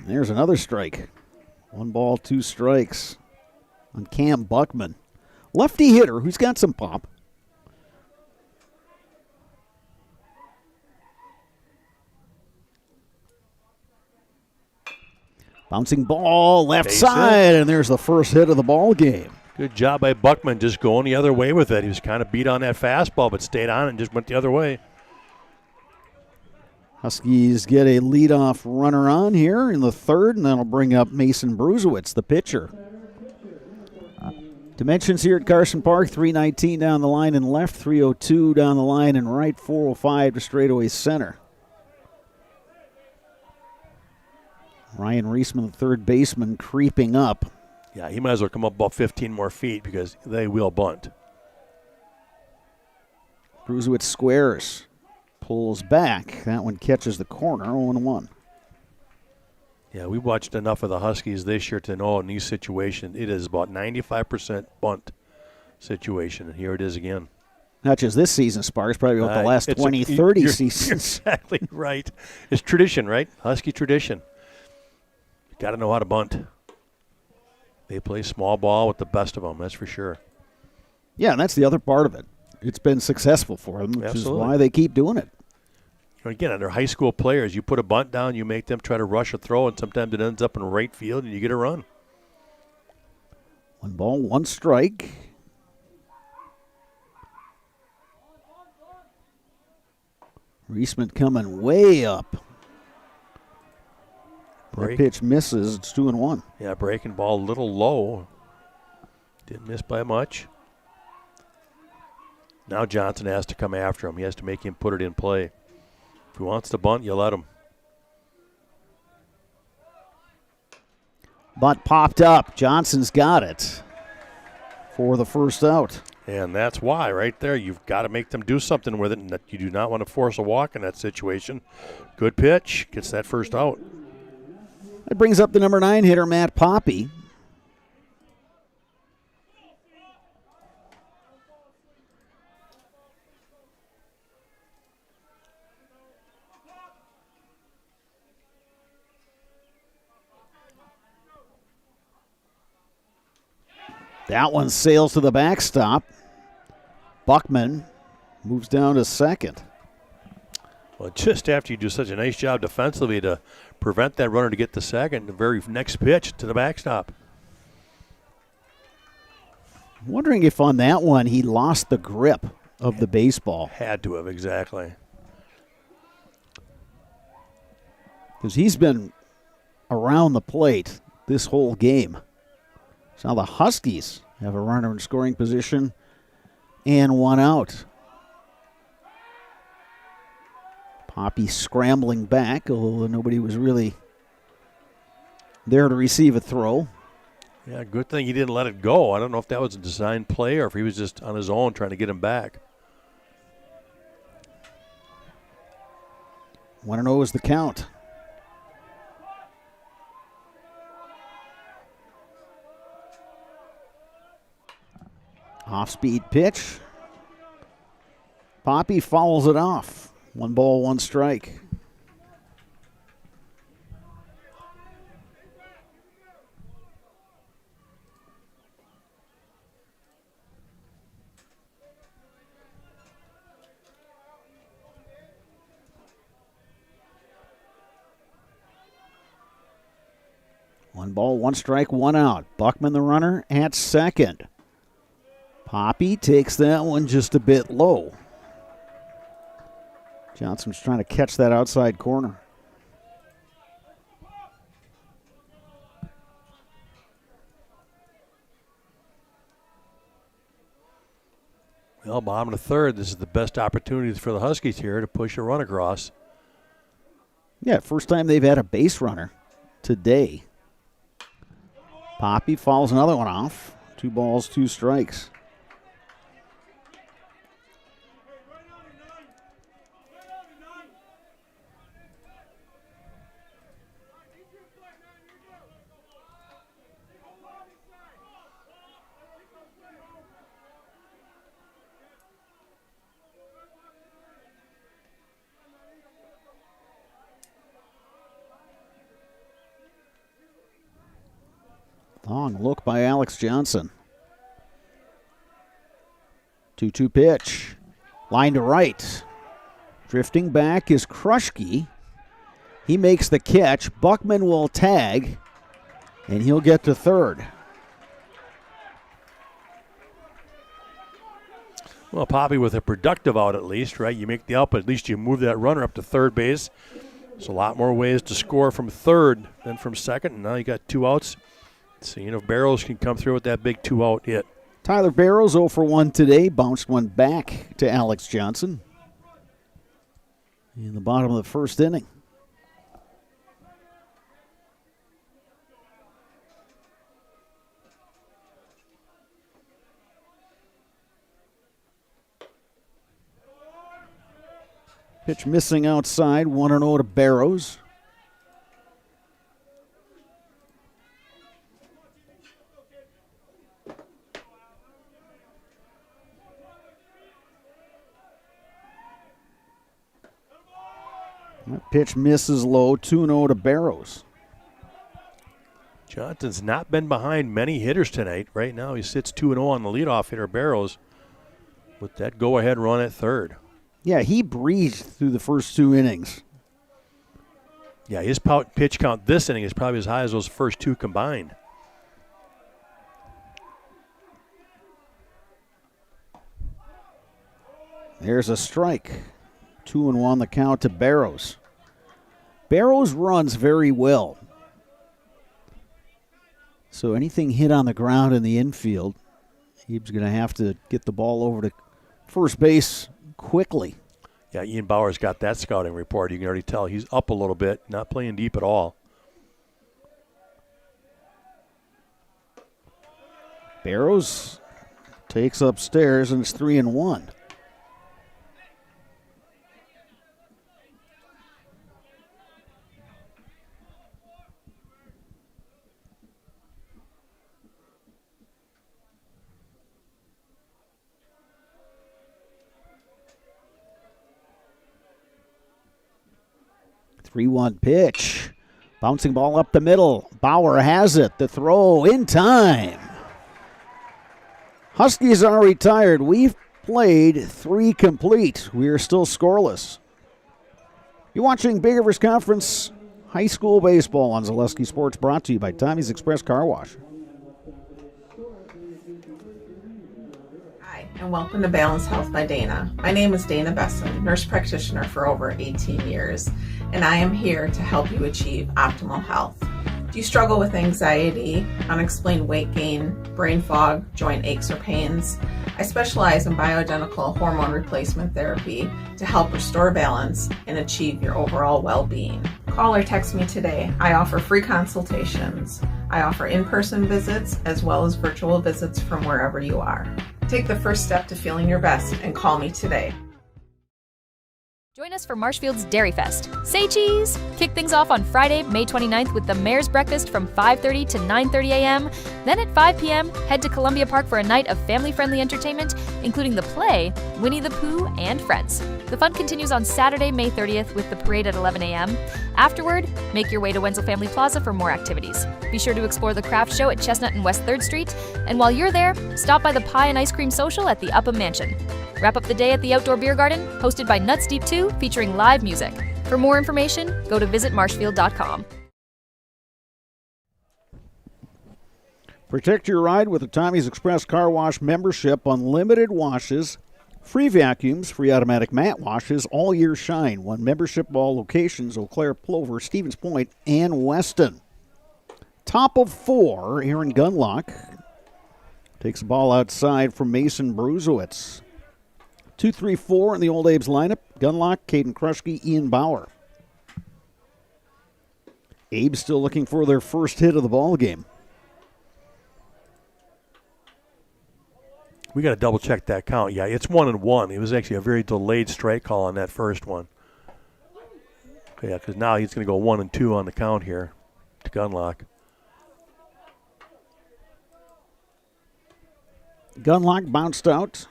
There's another strike. 1 ball, 2 strikes on Cam Buckman. Lefty hitter who's got some pop. Bouncing ball left Base side, hit. and there's the first hit of the ball game. Good job by Buckman just going the other way with it. He was kind of beat on that fastball, but stayed on it and just went the other way. Huskies get a leadoff runner on here in the third, and that'll bring up Mason Bruzewitz, the pitcher. Dimensions here at Carson Park, 319 down the line and left, 302 down the line and right, 405 to straightaway center. Ryan Reisman, the third baseman, creeping up. Yeah, he might as well come up about 15 more feet because they will bunt. Bruzewitz squares, pulls back. That one catches the corner, 0-1. Yeah, we watched enough of the Huskies this year to know in these situations it is about 95% bunt situation, and here it is again. Not just this season, Sparks, probably about the last 20, 30 seasons. Exactly right. It's tradition, right? Husky tradition. Got to know how to bunt. They play small ball with the best of them, that's for sure. Yeah, and that's the other part of it. It's been successful for them, which is why they keep doing it. Again, under high school players, you put a bunt down, you make them try to rush a throw, and sometimes it ends up in right field, and you get a run. 1 ball, 1 strike. Reisman coming way up. That pitch misses. It's 2-1. Yeah, breaking ball a little low. Didn't miss by much. Now Johnson has to come after him. He has to make him put it in play. If he wants to bunt, you let him. Bunt popped up. Johnson's got it for the first out. And that's why, right there, you've got to make them do something with it, and that you do not want to force a walk in that situation. Good pitch. Gets that first out. That brings up the number 9 hitter, Matt Poppy. That one sails to the backstop. Buckman moves down to second. Well, just after you do such a nice job defensively to prevent that runner to get to second, the very next pitch to the backstop. I'm wondering if on that one he lost the grip of the baseball. Had to have, exactly. Because he's been around the plate this whole game. So now the Huskies have a runner in scoring position and 1 out. Poppy scrambling back, although nobody was really there to receive a throw. Yeah, good thing he didn't let it go. I don't know if that was a design play or if he was just on his own trying to get him back. 1-0 is the count. Off-speed pitch. Poppy fouls it off. 1 ball, 1 strike. 1 ball, 1 strike, 1 out. Buckman, the runner, at second. Poppy takes that one just a bit low. Johnson's trying to catch that outside corner. Well, bottom of the third, this is the best opportunity for the Huskies here to push a run across. Yeah, first time they've had a base runner today. Poppy fouls another one off. 2 balls, 2 strikes. Long look by Alex Johnson. 2-2 pitch. Line to right. Drifting back is Krushke. He makes the catch. Buckman will tag, and he'll get to third. Well, Poppy with a productive out at least, right? You make the out, but at least you move that runner up to third base. There's a lot more ways to score from third than from second, and now you got 2 outs. Seeing if Barrows can come through with that big 2-out hit. Tyler Barrows 0 for 1 today. Bounced one back to Alex Johnson in the bottom of the first inning. Pitch missing outside, 1-0 to Barrows. That pitch misses low, 2-0 to Barrows. Johnson's not been behind many hitters tonight. Right now he sits 2-0 on the leadoff hitter, Barrows, with that go-ahead run at third. Yeah, he breezed through the first 2 innings. Yeah, his pitch count this inning is probably as high as those first 2 combined. There's a strike. 2-1 the count to Barrows. Barrows runs very well. So anything hit on the ground in the infield, he's going to have to get the ball over to first base quickly. Yeah, Ian Bauer's got that scouting report. You can already tell he's up a little bit, not playing deep at all. Barrows takes upstairs, and it's 3-1. Three-one pitch. Bouncing ball up the middle. Bauer has it. The throw in time. Huskies are retired. We've played 3 complete. We are still scoreless. You're watching Big Rivers Conference High School Baseball on Zaleski Sports, brought to you by Tommy's Express Car Wash. And welcome to Balanced Health by Dana. My name is Dana Besson, nurse practitioner for over 18 years, and I am here to help you achieve optimal health. Do you struggle with anxiety, unexplained weight gain, brain fog, joint aches or pains? I specialize in bioidentical hormone replacement therapy to help restore balance and achieve your overall well-being. Call or text me today. I offer free consultations. I offer in-person visits as well as virtual visits from wherever you are. Take the first step to feeling your best and call me today. Join us for Marshfield's Dairy Fest. Say cheese! Kick things off on Friday, May 29th with the Mayor's Breakfast from 5:30 to 9:30 a.m. Then at 5 p.m., head to Columbia Park for a night of family-friendly entertainment, including the play, Winnie the Pooh and Friends. The fun continues on Saturday, May 30th with the parade at 11 a.m. Afterward, make your way to Wenzel Family Plaza for more activities. Be sure to explore the craft show at Chestnut and West 3rd Street, and while you're there, stop by the Pie and Ice Cream Social at the Upham Mansion. Wrap up the day at the Outdoor Beer Garden, hosted by Nuts Deep 2, featuring live music. For more information, go to visitmarshfield.com. Protect your ride with the Tommy's Express Car Wash membership. Unlimited washes, free vacuums, free automatic mat washes, all year shine. One membership at all locations: Eau Claire, Plover, Stevens Point, and Weston. Top of 4, Aaron Gunlock takes the ball outside from Mason Bruzowitz. 2-3-4 in the Old Abes lineup: Gunlock, Caden Kruschke, Ian Bauer. Abes still looking for their first hit of the ball game. We got to double check that count. Yeah, it's 1-1. It was actually a very delayed strike call on that first one. Yeah, because now he's going to go 1-2 on the count here to Gunlock. Gunlock bounced out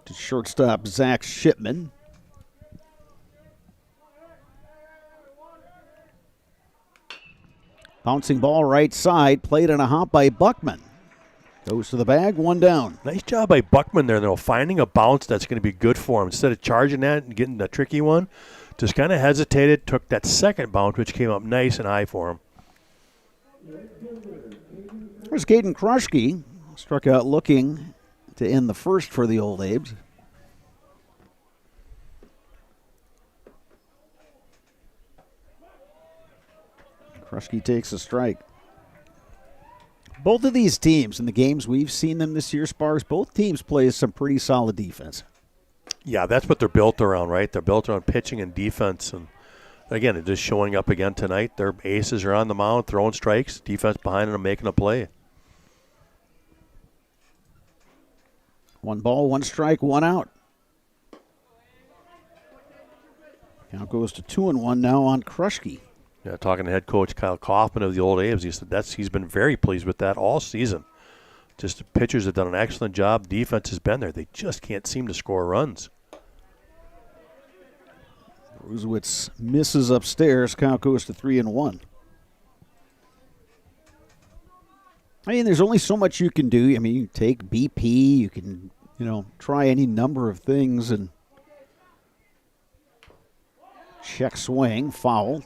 to shortstop Zach Shipman. Bouncing ball right side, played on a hop by Buckman. Goes to the bag, 1 down. Nice job by Buckman there, though, finding a bounce that's going to be good for him. Instead of charging that and getting the tricky one, just kind of hesitated, took that second bounce, which came up nice and high for him. There's Caden Kruschke, struck out looking to end the first for the Old Abes. Kruschke takes a strike. Both of these teams, in the games we've seen them this year, Sparks, both teams play some pretty solid defense. Yeah, that's what they're built around, right? They're built around pitching and defense. And, again, they're just showing up again tonight. Their aces are on the mound, throwing strikes, defense behind them, making a play. 1 ball, 1 strike, 1 out. Count goes to 2-1 now on Kruschke. Yeah, talking to head coach Kyle Kaufman of the Old Abes, he said he's been very pleased with that all season. Just the pitchers have done an excellent job. Defense has been there. They just can't seem to score runs. Bruzowitz misses upstairs. Count goes to 3-1. I mean, there's only so much you can do. I mean, you can take BP, you can, try any number of things and check swing, foul.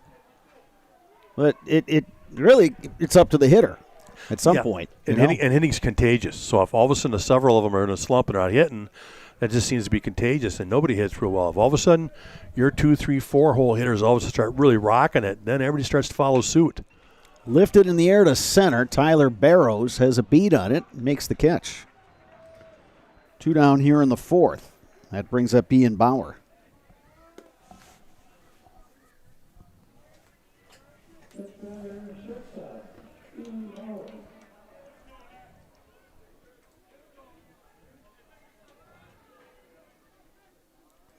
But it's up to the hitter at some point. And hitting's contagious. So if all of a sudden several of them are in a slump and are not hitting, that just seems to be contagious, and nobody hits real well. If all of a sudden your 2, 3, 4 hole hitters all of a sudden start really rocking it, then everybody starts to follow suit. Lifted in the air to center. Tyler Barrows has a beat on it, makes the catch. 2 down here in the 4th. That brings up Ian Bauer.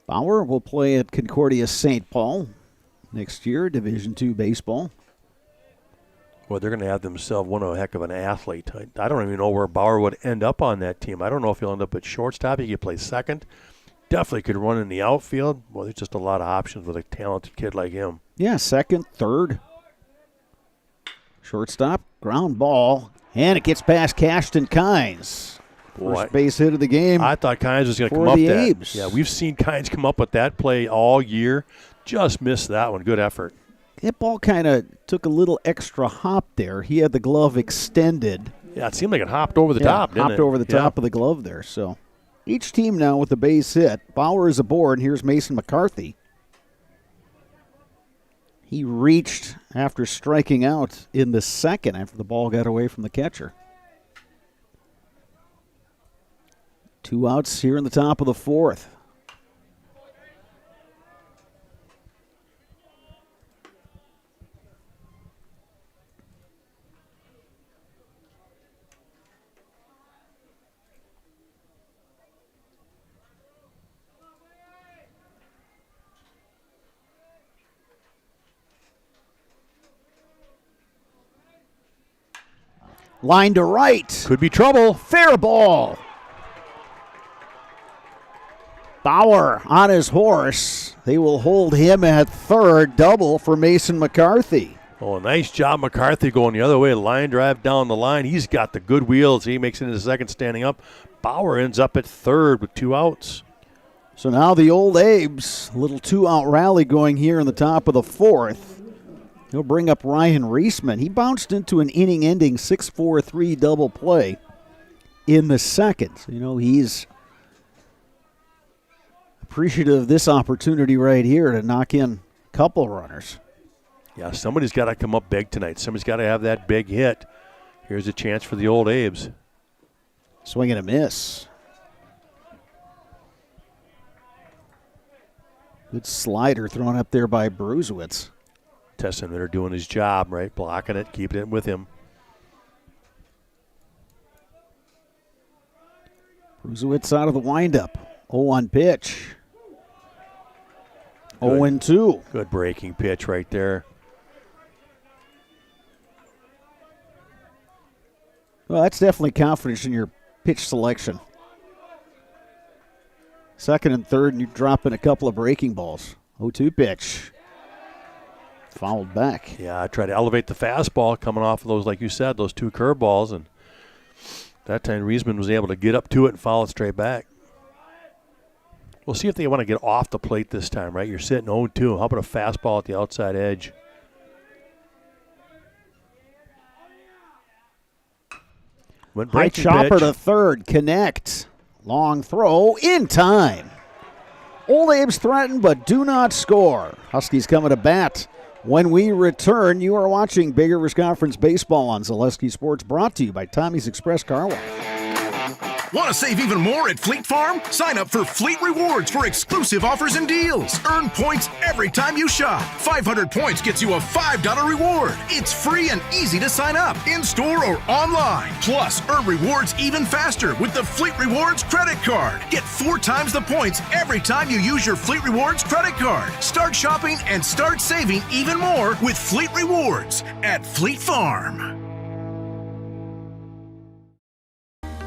Bauer will play at Concordia St. Paul next year, Division II baseball. Well, they're going to have themselves one heck of an athlete. I don't even know where Bauer would end up on that team. I don't know if he'll end up at shortstop. He could play second. Definitely could run in the outfield. Well, there's just a lot of options with a talented kid like him. Yeah, second, third. Shortstop, ground ball, and it gets past Cashton Kynes. First base hit of the game. I thought Kynes was going to come up that. Yeah, we've seen Kynes come up with that play all year. Just missed that one. Good effort. That ball kind of took a little extra hop there. He had the glove extended. Yeah, it seemed like it hopped over the top, didn't it? Hopped over the top of the glove there. So each team now with the base hit. Bauer is aboard, and here's Mason McCarthy. He reached after striking out in the second after the ball got away from the catcher. 2 outs here in the top of the 4th. Line to right. Could be trouble. Fair ball. Bauer on his horse. They will hold him at third. Double for Mason McCarthy. Oh, nice job, McCarthy, going the other way. Line drive down the line. He's got the good wheels. He makes it into second standing up. Bauer ends up at third with 2 outs. So now the Old Abes, a little 2-out rally going here in the top of the 4th. He'll bring up Ryan Reisman. He bounced into an inning-ending 6-4-3 double play in the second. So, he's appreciative of this opportunity right here to knock in a couple runners. Yeah, somebody's got to come up big tonight. Somebody's got to have that big hit. Here's a chance for the old Abes. Swing and a miss. Good slider thrown up there by Bruzewitz. Tessin doing his job, right? Blocking it, keeping it with him. Bruzewitz out of the windup. 0-1 pitch. 0-2. Good breaking pitch right there. Well, that's definitely confidence in your pitch selection. Second and third, and you're dropping a couple of breaking balls. 0-2 pitch. Fouled back. Yeah, I tried to elevate the fastball coming off of those, like you said, those two curveballs, and that time Reisman was able to get up to it and foul it straight back. We'll see if they want to get off the plate this time, right? You're sitting 0-2. How about a fastball at the outside edge? High chopper to third. Connect. Long throw in time. Old Abes threatened but do not score. Huskies coming to bat. When we return, you are watching Big Rivers Conference Baseball on Zaleski Sports, brought to you by Tommy's Express Car Wash. Want to save even more at Fleet Farm? Sign up for Fleet Rewards for exclusive offers and deals. Earn points every time you shop. 500 points gets you a $5 reward. It's free and easy to sign up, in-store or online. Plus, earn rewards even faster with the Fleet Rewards credit card. Get 4 times the points every time you use your Fleet Rewards credit card. Start shopping and start saving even more with Fleet Rewards at Fleet Farm.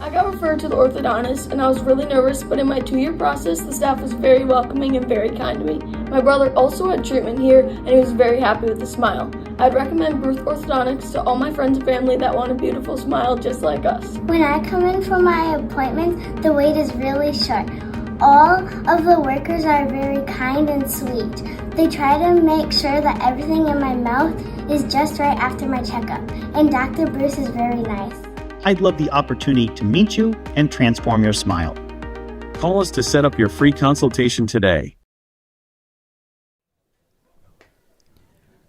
I got referred to the orthodontist and I was really nervous, but in my 2-year process, the staff was very welcoming and very kind to me. My brother also had treatment here and he was very happy with the smile. I'd recommend Bruce Orthodontics to all my friends and family that want a beautiful smile just like us. When I come in for my appointment, the wait is really short. All of the workers are very kind and sweet. They try to make sure that everything in my mouth is just right after my checkup, and Dr. Bruce is very nice. I'd love the opportunity to meet you and transform your smile. Call us to set up your free consultation today.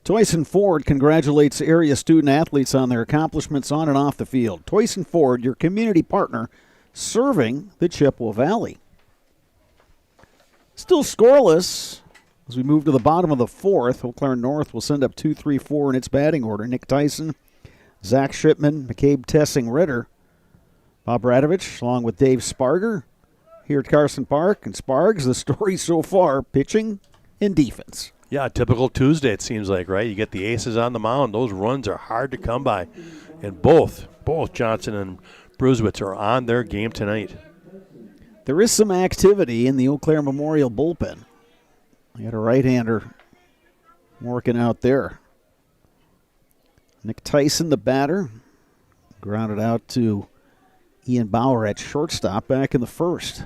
Toyson Ford congratulates area student athletes on their accomplishments on and off the field. Toyson Ford, your community partner, serving the Chippewa Valley. Still scoreless as we move to the bottom of the fourth. Eau Claire North will send up 2-3-4 in its batting order. Nick Tyson, Zach Shipman, McCabe Tessing-Ritter, Bob Radovich, along with Dave Sparger here at Carson Park. And Spargs, the story so far, pitching and defense. Yeah, typical Tuesday it seems like, right? You get the aces on the mound. Those runs are hard to come by. And both Johnson and Bruzewitz are on their game tonight. There is some activity in the Eau Claire Memorial bullpen. They had a right-hander working out there. Nick Tyson, the batter, grounded out to Ian Bauer at shortstop back in the first.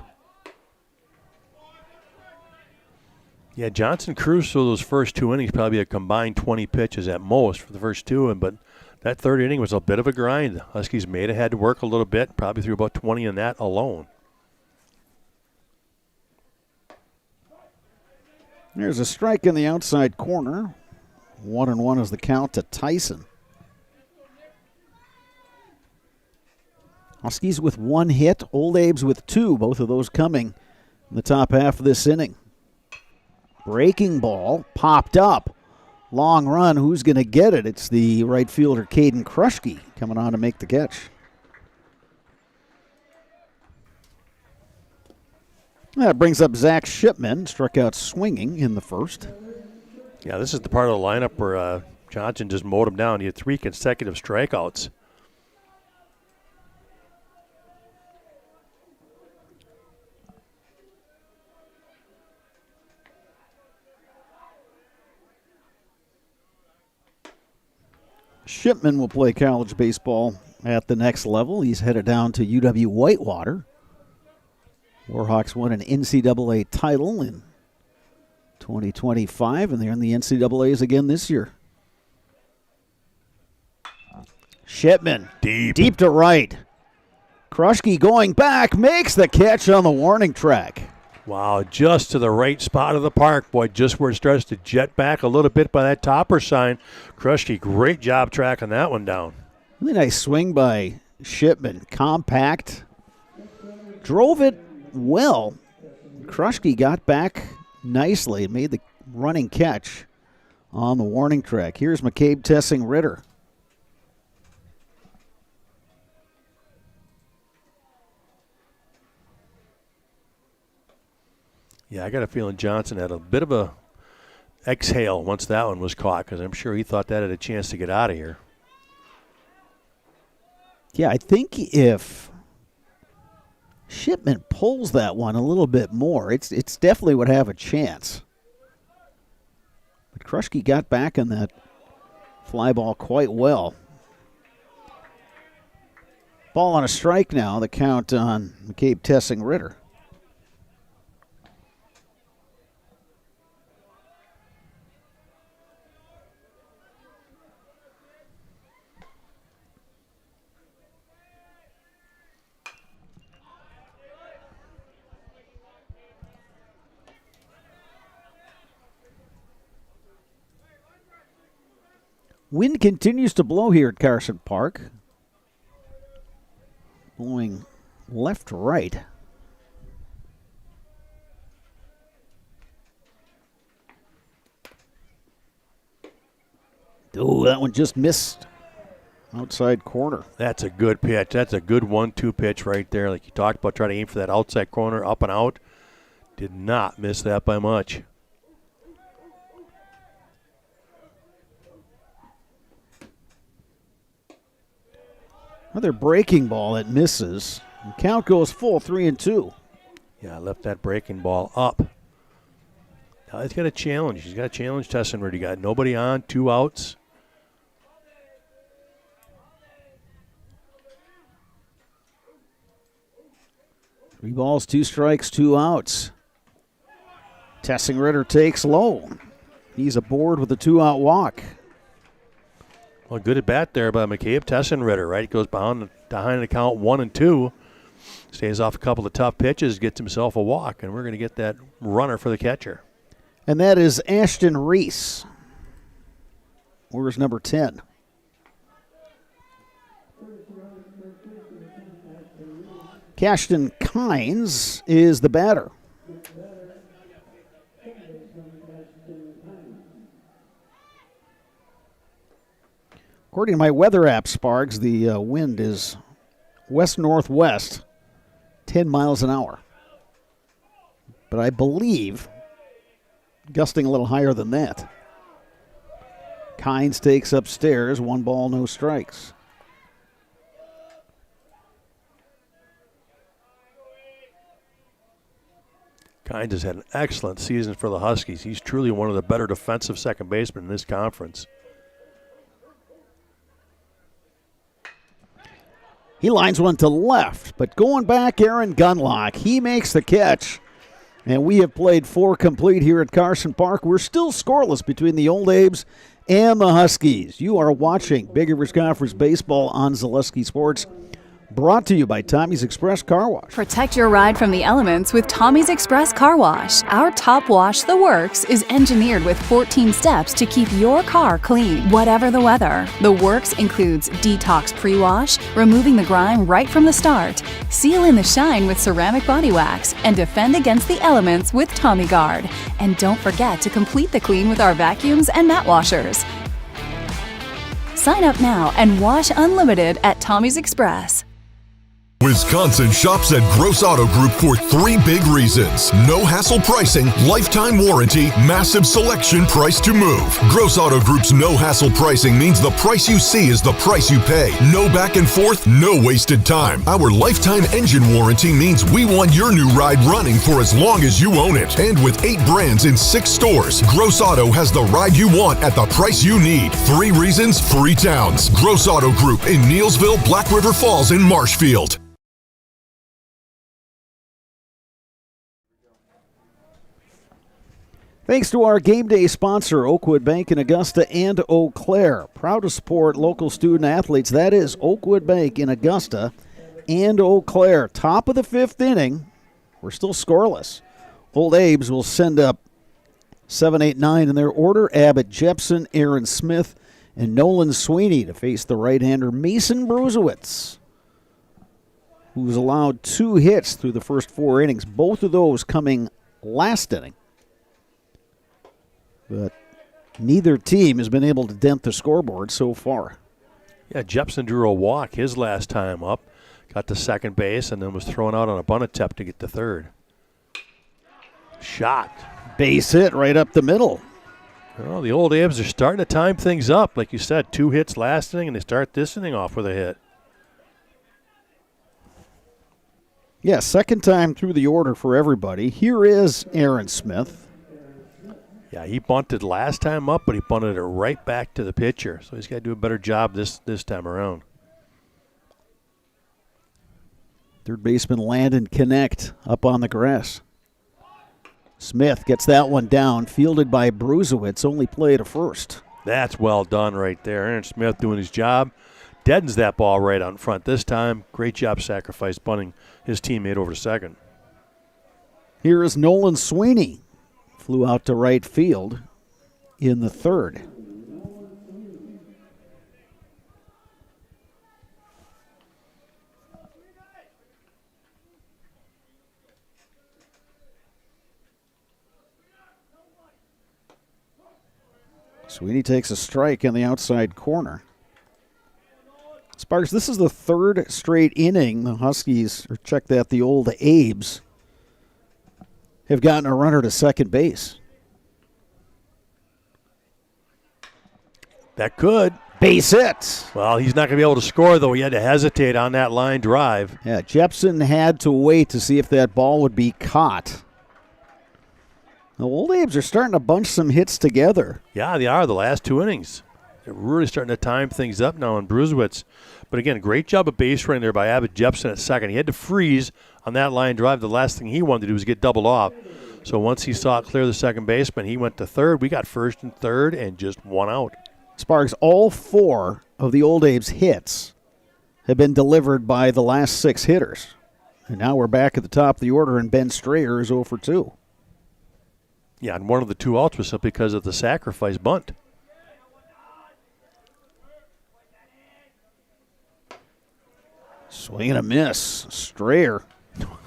Yeah, Johnson cruised through those first 2 innings, probably a combined 20 pitches at most for the first 2, but that third inning was a bit of a grind. Huskies may have had to work a little bit, probably threw about 20 in that alone. There's a strike in the outside corner. 1-1 is the count to Tyson. Huskies with 1 hit, Old Abes with 2, both of those coming in the top half of this inning. Breaking ball, popped up. Long run, who's going to get it? It's the right fielder, Caden Kruschke, coming on to make the catch. That brings up Zach Shipman, struck out swinging in the first. Yeah, this is the part of the lineup where Johnson just mowed him down. He had 3 consecutive strikeouts. Shipman will play college baseball at the next level. He's headed down to UW Whitewater. Warhawks won an NCAA title in 2025, and they're in the NCAAs again this year. Shipman deep to right. Kruschke going back, makes the catch on the warning track. Wow, just to the right spot of the park, boy, just where it starts to jet back a little bit by that topper sign. Kruschke, great job tracking that one down. Really nice swing by Shipman. Compact. Drove it well. Kruschke got back nicely and made the running catch on the warning track. Here's McCabe Tessing Ritter. Yeah, I got a feeling Johnson had a bit of a exhale once that one was caught, because I'm sure he thought that had a chance to get out of here. Yeah, I think if Shipman pulls that one a little bit more, it's definitely would have a chance. But Kruschke got back on that fly ball quite well. Ball on a strike now, the count on McCabe Tessing Ritter. Wind continues to blow here at Carson Park. Blowing left to right. Oh, that one just missed. Outside corner. That's a good pitch. That's a good 1-2 pitch right there. Like you talked about, trying to aim for that outside corner, up and out. Did not miss that by much. Another breaking ball that misses. The count goes full, 3-2. Yeah, I left that breaking ball up. Now he's got a challenge. He's got a challenge Tessing Ritter. He got nobody on, 2 outs. Three balls, 2 strikes, 2 outs. Tessing Ritter takes low. He's aboard with a 2-out walk. Well, good at bat there by McCabe Tessing Ritter, right? He goes behind the count 1-2. Stays off a couple of tough pitches, gets himself a walk, and we're going to get that runner for the catcher. And that is Ashton Reese. Where's number 10? Cashton Kynes is the batter. According to my weather app, Sparks, the wind is west-northwest, 10 miles an hour. But I believe gusting a little higher than that. Kynes takes upstairs, 1 ball, no strikes. Kynes has had an excellent season for the Huskies. He's truly one of the better defensive second basemen in this conference. He lines one to left, but going back, Aaron Gunlock. He makes the catch. And we have played 4 complete here at Carson Park. We're still scoreless between the Old Abes and the Huskies. You are watching Big Rivers Conference Baseball on Zaleski Sports. Brought to you by Tommy's Express Car Wash. Protect your ride from the elements with Tommy's Express Car Wash. Our top wash, The Works, is engineered with 14 steps to keep your car clean, whatever the weather. The Works includes detox pre-wash, removing the grime right from the start, seal in the shine with ceramic body wax, and defend against the elements with Tommy Guard. And don't forget to complete the clean with our vacuums and mat washers. Sign up now and wash unlimited at Tommy's Express. Wisconsin shops at Gross Auto Group for 3 big reasons. No hassle pricing, lifetime warranty, massive selection, price to move. Gross Auto Group's no hassle pricing means the price you see is the price you pay. No back and forth, no wasted time. Our lifetime engine warranty means we want your new ride running for as long as you own it. And with 8 brands in 6 stores, Gross Auto has the ride you want at the price you need. 3 reasons, 3 towns. Gross Auto Group in Neelsville, Black River Falls, and Marshfield. Thanks to our game day sponsor, Oakwood Bank in Augusta and Eau Claire. Proud to support local student athletes. That is Oakwood Bank in Augusta and Eau Claire. Top of the 5th inning. We're still scoreless. Old Abes will send up 7, 8, 9 in their order. Abbott Jepson, Aaron Smith, and Nolan Sweeney to face the right-hander Mason Bruzewitz, who's allowed 2 hits through the first 4 innings. Both of those coming last inning. But neither team has been able to dent the scoreboard so far. Yeah, Jepson drew a walk his last time up, got to second base, and then was thrown out on a bunt attempt to get to third. Shot. Base hit right up the middle. Well, the old Abs are starting to time things up. Like you said, 2 hits last inning, and they start this inning off with a hit. Yeah, second time through the order for everybody. Here is Aaron Smith. Yeah, he bunted last time up, but he bunted it right back to the pitcher. So he's got to do a better job this time around. Third baseman Landon Connect up on the grass. Smith gets that one down, fielded by Bruzewitz, only play to first. That's well done right there. Aaron Smith doing his job. Deadens that ball right out in front this time. Great job sacrifice bunting his teammate over to second. Here is Nolan Sweeney. Flew out to right field in the third. Sweeney takes a strike in the outside corner. Sparks, this is the 3rd straight inning the Huskies, or check that, the old Abes, have gotten a runner to second base. That could. Base hit. Well, he's not going to be able to score, though. He had to hesitate on that line drive. Yeah, Jepson had to wait to see if that ball would be caught. The old Abes are starting to bunch some hits together. Yeah, they are the last 2 innings. They're really starting to time things up now on Bruzewitz. But again, great job of base running there by Abbott Jepson at second. He had to freeze on that line drive. The last thing he wanted to do was get doubled off. So once he saw it clear the second baseman, he went to third. We got first and third and just 1 out. Sparks, all 4 of the old Abes hits have been delivered by the last 6 hitters. And now we're back at the top of the order, and Ben Strayer is 0 for 2. Yeah, and one of the 2 outs was simply because of the sacrifice bunt. Swing and a miss. Strayer,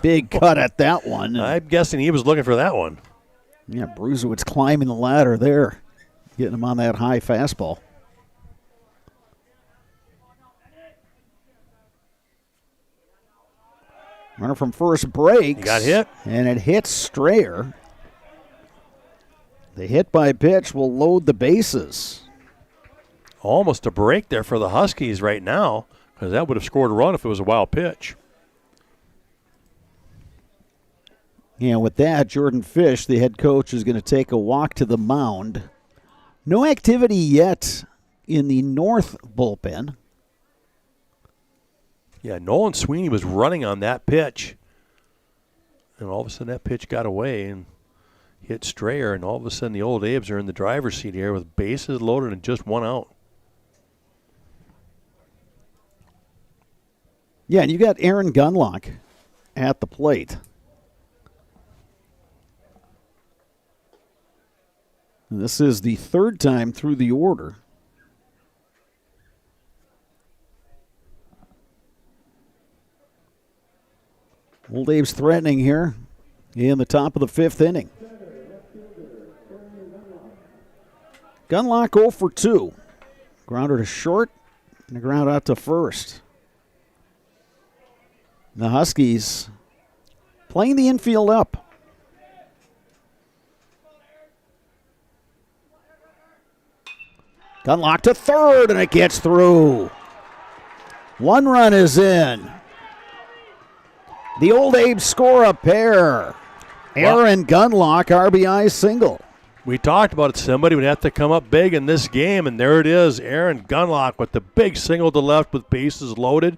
big cut at that one. I'm guessing he was looking for that one. Yeah, Bruzewitz climbing the ladder there, getting him on that high fastball. Runner from first breaks. He got hit. And it hits Strayer. The hit by pitch will load the bases. Almost a break there for the Huskies right now, because that would have scored a run if it was a wild pitch. Yeah, with that, Jordan Fish, the head coach, is going to take a walk to the mound. No activity yet in the north bullpen. Yeah, Nolan Sweeney was running on that pitch. And all of a sudden that pitch got away and hit Strayer, and all of a sudden the old Abes are in the driver's seat here with bases loaded and just 1 out. Yeah, and you got Aaron Gunlock at the plate. And this is the 3rd time through the order. Old Abe's threatening here in the top of the 5th inning. Gunlock 0 for 2. Grounder to short and a ground out to first. The Huskies playing the infield up. Gunlock to third, and it gets through. 1 run is in. The old Abes score a pair. Aaron Gunlock, RBI single. We talked about it. Somebody would have to come up big in this game, and there it is. Aaron Gunlock with the big single to left with bases loaded.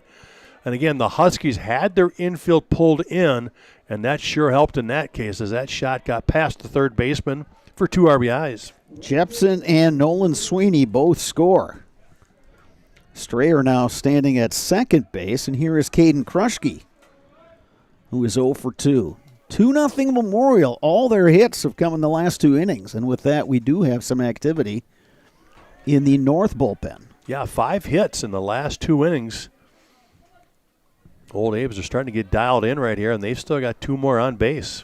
And again, the Huskies had their infield pulled in, and that sure helped in that case as that shot got past the third baseman, for 2 RBIs. Jepson and Nolan Sweeney both score. Strayer now standing at second base, and here is Caden Kruschke, who is 0 for 2. 2-0 Memorial. All their hits have come in the last 2 innings, and with that, we do have some activity in the North bullpen. Yeah, 5 hits in the last 2 innings. Old Abes are starting to get dialed in right here, and they've still got 2 more on base.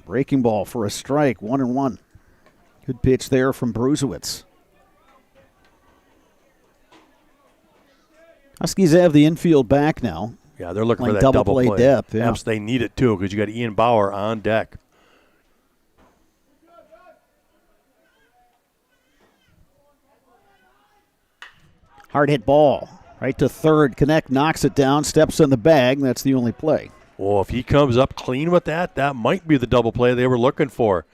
Breaking ball for a strike, 1-1. Good pitch there from Bruzewicz. Huskies have the infield back now. Yeah, they're looking for Playing that double play play. depth. Yeah. Yes, they need it too because you got Ian Bauer on deck. Hard hit ball. Right to third. Connect knocks it down, steps in the bag. That's the only play. Well, if he comes up clean with that, that might be the double play they were looking for.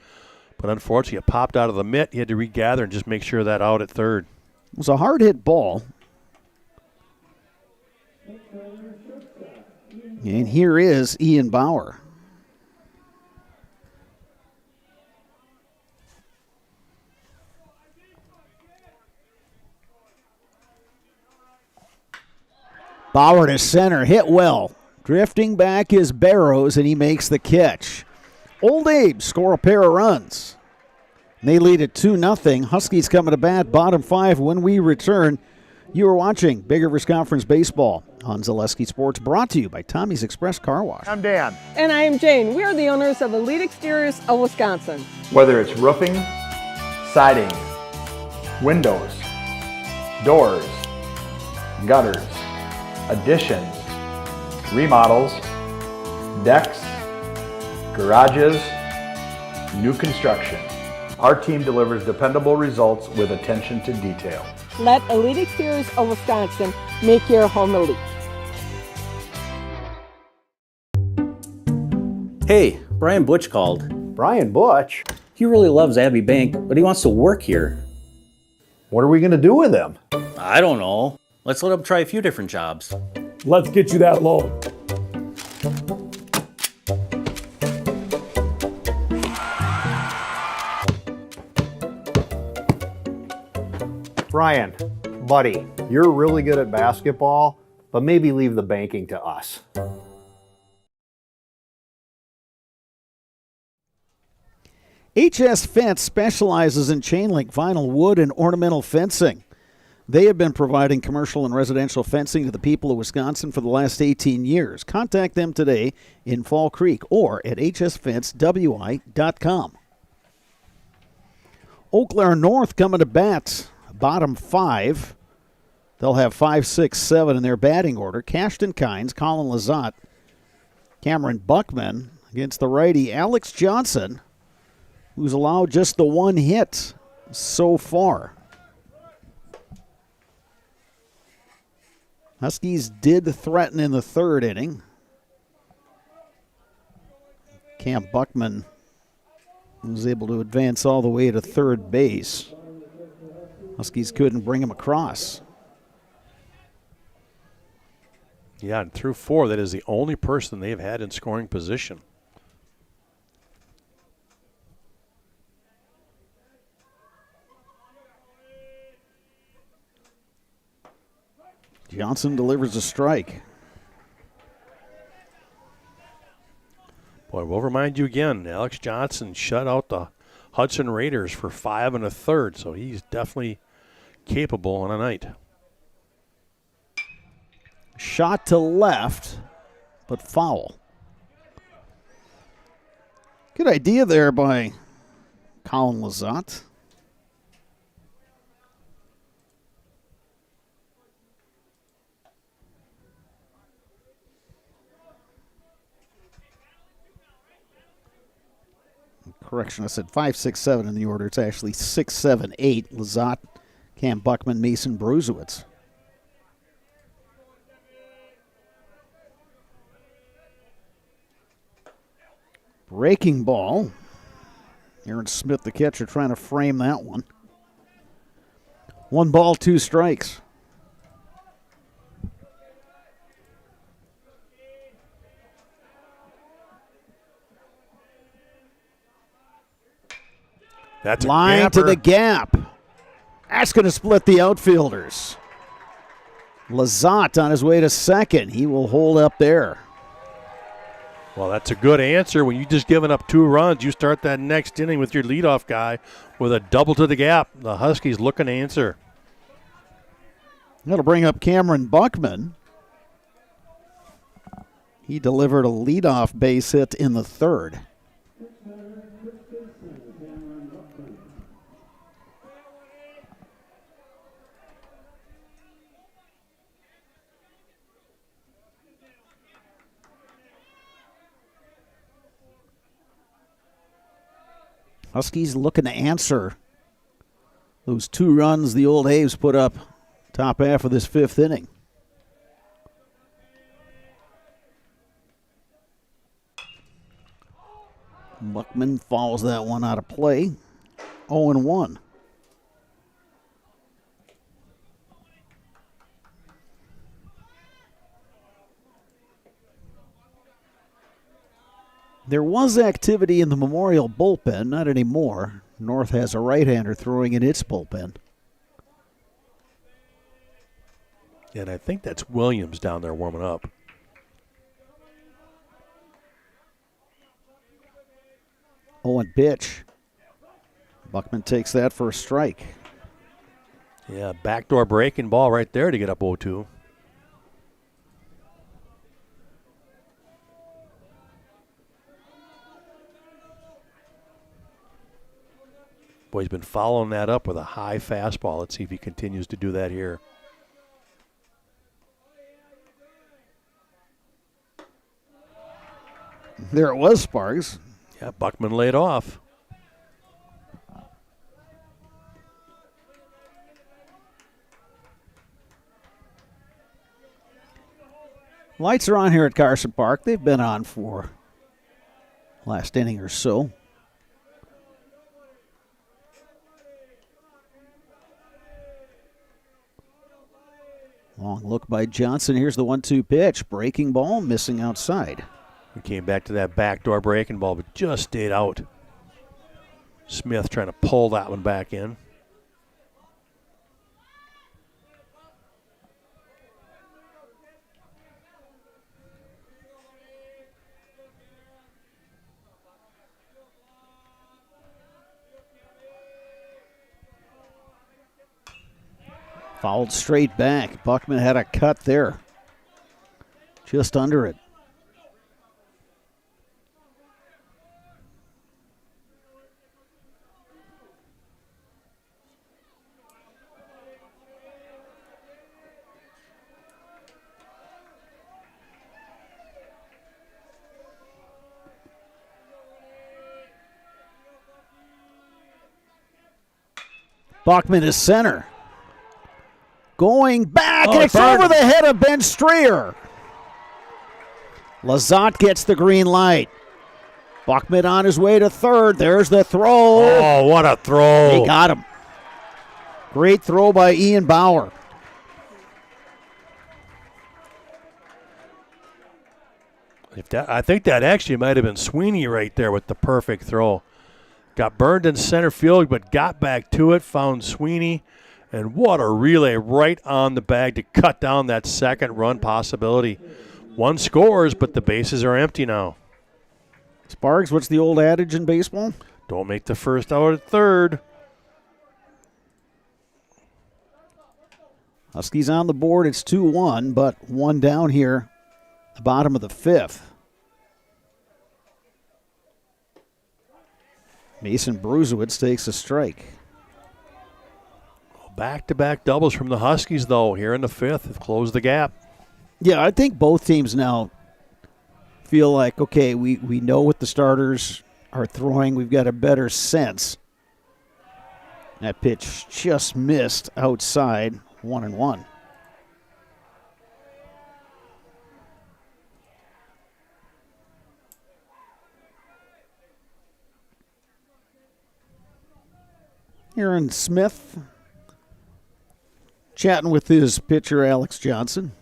But unfortunately, it popped out of the mitt. He had to regather and just make sure that out at third. It was a hard hit ball. And here is Ian Bauer. Bauer to center, hit well. Drifting back is Barrows, and he makes the catch. Old Abes score a pair of runs. They lead at 2-0. Huskies coming to bat, bottom 5 when we return. You are watching Big Rivers Conference Baseball on Zaleski Sports, brought to you by Tommy's Express Car Wash. I'm Dan. And I am Jane. We are the owners of Elite Exteriors of Wisconsin. Whether it's roofing, siding, windows, doors, gutters, additions, remodels, decks, garages, new construction, our team delivers dependable results with attention to detail. Let Elite Exteriors of Wisconsin make your home elite. Hey, Brian Butch called. Brian Butch? He really loves Abbey Bank, but he wants to work here. What are we going to do with him? I don't know. Let's let him try a few different jobs. Let's get you that loan. Brian, buddy, you're really good at basketball, but maybe leave the banking to us. HS Fence specializes in chain link, vinyl, wood, and ornamental fencing. They have been providing commercial and residential fencing to the people of Wisconsin for the last 18 years. Contact them today in Fall Creek or at hsfencewi.com. Eau Claire North coming to bat, bottom 5. They'll have 5, 6, 7 in their batting order. Cashton Kynes, Colin Lizotte, Cameron Buckman against the righty Alex Johnson, who's allowed just the 1 hit so far. Huskies did threaten in the 3rd inning. Cam Buckman was able to advance all the way to 3rd base. Huskies couldn't bring him across. Yeah, and through 4, that is the only person they've had in scoring position. Johnson delivers a strike. Boy, we'll remind you again, Alex Johnson shut out the Hudson Raiders for 5 1/3, so he's definitely capable on a night. Shot to left, but foul. Good idea there by Colin Lizotte. Correction, I said 5, 6, 7 in the order. It's actually 6, 7, 8. Lizotte, Cam Buckman, Mason Bruzewicz. Breaking ball. Aaron Smith, the catcher, trying to frame that one. 1 ball, 2 strikes. That's a line to gapper. the gap. That's going to split the outfielders. Lazat on his way to second. He will hold up there. Well, that's a good answer. When you just given up 2 runs, you start that next inning with your leadoff guy with a double to the gap. The Huskies looking to answer. That'll bring up Cameron Buckman. He delivered a leadoff base hit in the third. Huskies looking to answer those 2 runs the old Abes put up top half of this 5th inning. Buckman fouls that one out of play. 0-1. There was activity in the Memorial bullpen, not anymore. North has a right-hander throwing in its bullpen. And I think that's Williams down there warming up. Pitch. Buckman takes that for a strike. Yeah, backdoor breaking ball right there to get up 0-2. Boy, he's been following that up with a high fastball. Let's see if he continues to do that here. There it was, Sparks. Yeah, Buckman laid off. Lights are on here at Carson Park. They've been on for last inning or so. Long look by Johnson. Here's the 1-2 pitch. Breaking ball, missing outside. We came back to that backdoor breaking ball, but just stayed out. Smith trying to pull that one back in. Fouled straight back. Buckman had a cut there. Just under it. Buckman is center. Going back, and it's over the head of Ben Streer. Lazat gets the green light. Buckman on his way to third. There's the throw. Oh, what a throw. He got him. Great throw by Ian Bauer. I think that actually might have been Sweeney right there with the perfect throw. Got burned in center field, but got back to it, found Sweeney, and what a relay right on the bag to cut down that second run possibility. One scores, but the bases are empty now. Sparks, what's the old adage in baseball? Don't make the first out at third. Huskies on the board. It's 2-1, but one down here, the bottom of the fifth. Mason Bruzewitz takes a strike. Back-to-back doubles from the Huskies, though, here in the fifth. Have closed the gap. Yeah, I think both teams now feel like, okay, we know what the starters are throwing. We've got a better sense. That pitch just missed outside, 1-1. Aaron Smith chatting with his pitcher, Alex Johnson.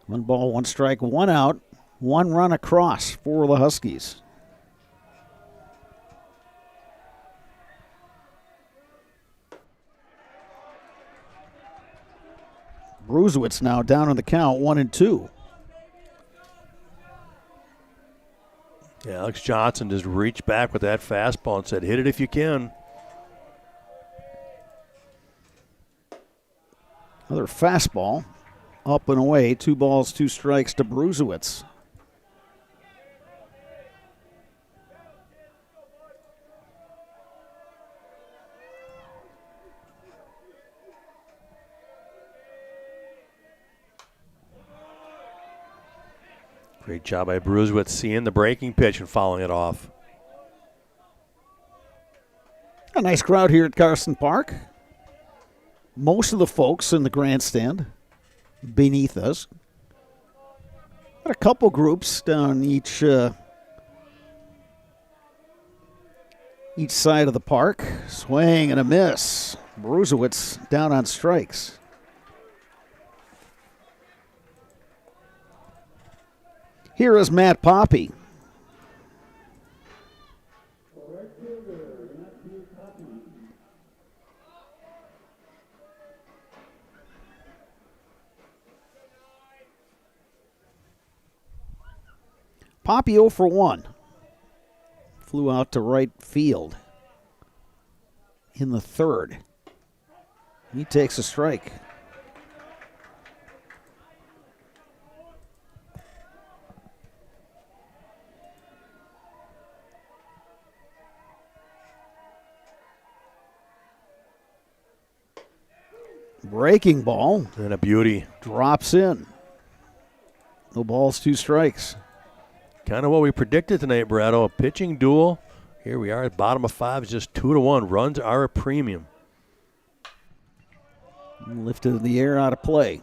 One ball, one strike, one out. One run across for the Huskies. Bruzewitz now down on the count, 1-2. Yeah, Alex Johnson just reached back with that fastball and said, hit it if you can. Another fastball, up and away, 2 balls, 2 strikes to Bruzewitz. Great job by Bruzewitz seeing the breaking pitch and following it off. A nice crowd here at Carson Park. Most of the folks in the grandstand beneath us. Got a couple groups down each side of the park. Swing and a miss. Bruzewitz down on strikes. Here is Matt Poppy. Poppy 0 for 1. Flew out to right field in the third. He takes a strike. Breaking ball. And a beauty. Drops in. No balls, 2 strikes. Kind of what we predicted tonight, Brado. A pitching duel. Here we are at bottom of 5. It's just 2-1. Runs are a premium. Lifted in the air, out of play.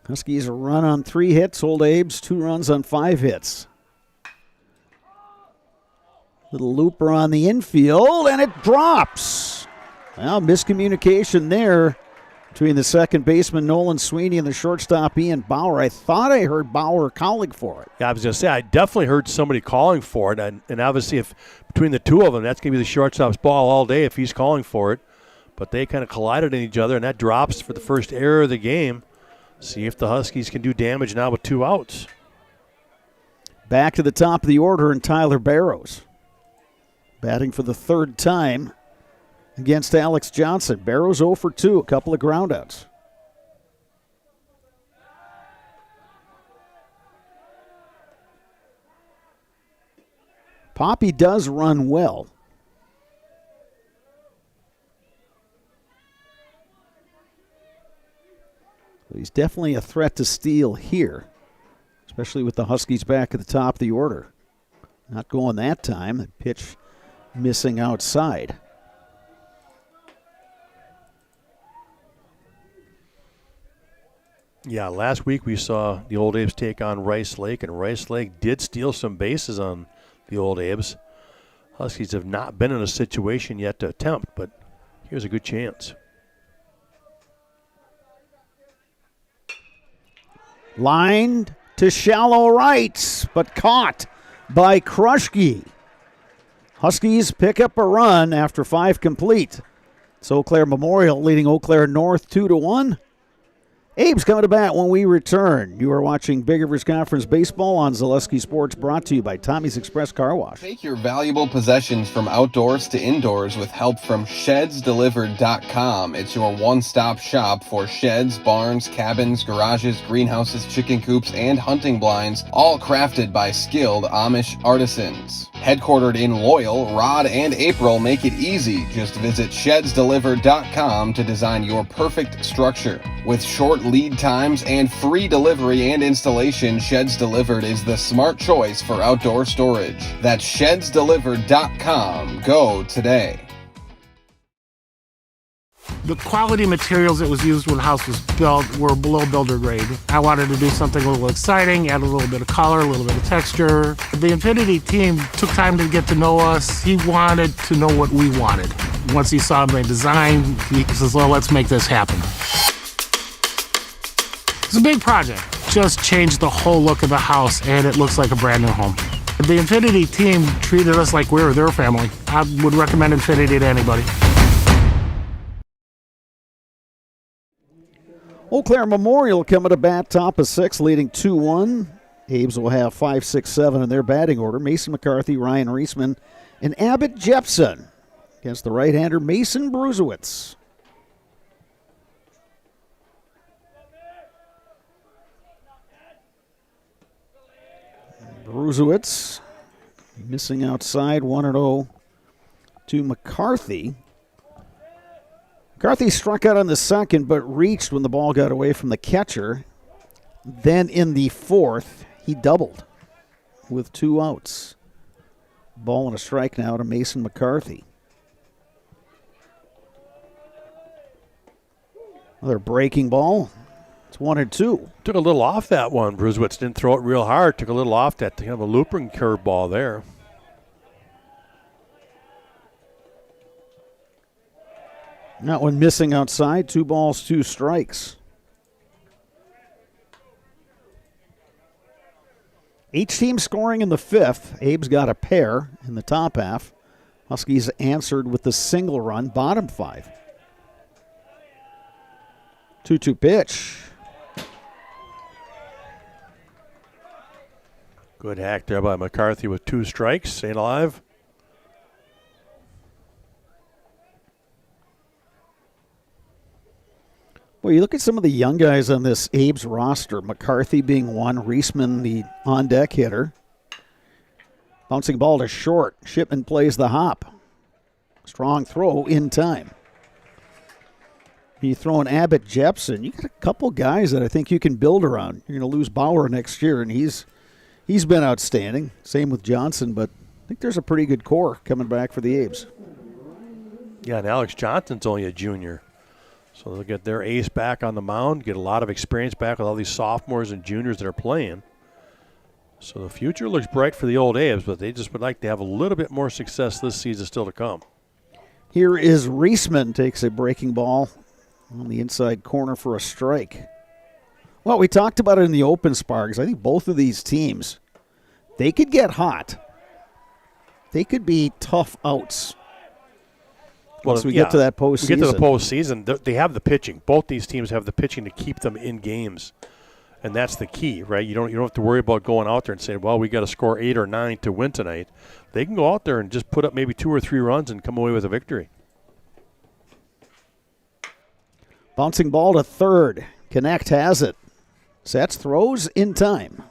Huskies a run on 3 hits. Old Abes 2 runs on 5 hits. Little looper on the infield, and it drops. Well, miscommunication there between the second baseman Nolan Sweeney and the shortstop Ian Bauer. I thought I heard Bauer calling for it. Yeah, I was going to say, I definitely heard somebody calling for it, and obviously if between the two of them, that's going to be the shortstop's ball all day if he's calling for it. But they kind of collided in each other, and that drops for the first error of the game. See if the Huskies can do damage now with 2 outs. Back to the top of the order, and Tyler Barrows batting for the 3rd time against Alex Johnson. Barrows 0 for 2, a couple of groundouts. Poppy does run well. He's definitely a threat to steal here, especially with the Huskies back at the top of the order. Not going that time. The pitch missing outside. Yeah, last week we saw the Old Abes take on Rice Lake, and Rice Lake did steal some bases on the Old Abes. Huskies have not been in a situation yet to attempt, but here's a good chance. Lined to shallow right, but caught by Krushke. Huskies pick up a run after 5 complete. It's Eau Claire Memorial leading Eau Claire North 2-1. Abes coming to bat when we return. You are watching Big Rivers Conference Baseball on Zaleski Sports, brought to you by Tommy's Express Car Wash. Take your valuable possessions from outdoors to indoors with help from ShedsDelivered.com. It's your one-stop shop for sheds, barns, cabins, garages, greenhouses, chicken coops, and hunting blinds, all crafted by skilled Amish artisans. Headquartered in Loyal, Rod and April make it easy. Just visit ShedsDelivered.com to design your perfect structure. With short lead times and free delivery and installation, Sheds Delivered is the smart choice for outdoor storage. That's ShedsDelivered.com. Go today. The quality materials that was used when the house was built were below builder grade. I wanted to do something a little exciting, add a little bit of color, a little bit of texture. The Infinity team took time to get to know us. He wanted to know what we wanted. Once he saw my design, he says, well, let's make this happen. It's a big project. Just changed the whole look of the house, and it looks like a brand new home. The Infinity team treated us like we were their family. I would recommend Infinity to anybody. Eau Claire Memorial coming to bat, top of 6, leading 2-1. Abes will have 5, 6, 7 in their batting order. Mason McCarthy, Ryan Reisman, and Abbott Jepson against the right-hander Mason Bruzewitz. Bruzewitz missing outside, 1-0 to McCarthy. McCarthy struck out on the second, but reached when the ball got away from the catcher. Then in the fourth, he doubled with 2 outs. Ball and a strike now to Mason McCarthy. Another breaking ball. It's 1-2. Took a little off that one. Bruzewitz didn't throw it real hard. Took a little off that kind of a looping curveball there. That one missing outside. 2 balls, 2 strikes. Each team scoring in the 5th. Abe's got a pair in the top half. Huskies answered with the single run, bottom 5. 2-2 pitch. Good hack there by McCarthy with 2 strikes. Staying alive. Well, you look at some of the young guys on this Abe's roster. McCarthy being one, Reisman the on-deck hitter. Bouncing ball to short. Shipman plays the hop. Strong throw in time. You throw in Abbott Jepson. You got a couple guys that I think you can build around. You're going to lose Bauer next year, and he's been outstanding. Same with Johnson, but I think there's a pretty good core coming back for the Abes. Yeah, and Alex Johnson's only a junior. So they'll get their ace back on the mound, get a lot of experience back with all these sophomores and juniors that are playing. So the future looks bright for the old Abes, but they just would like to have a little bit more success this season still to come. Here is Reisman, takes a breaking ball on the inside corner for a strike. Well, we talked about it in the open, Sparks. I think both of these teams, they could get hot. They could be tough outs. Once we get to that postseason. We get to the postseason, they have the pitching. Both these teams have the pitching to keep them in games. And that's the key, right? You don't have to worry about going out there and saying, well, we got to score 8 or 9 to win tonight. They can go out there and just put up maybe 2 or 3 runs and come away with a victory. Bouncing ball to third. Connect has it. Sets, throws in time.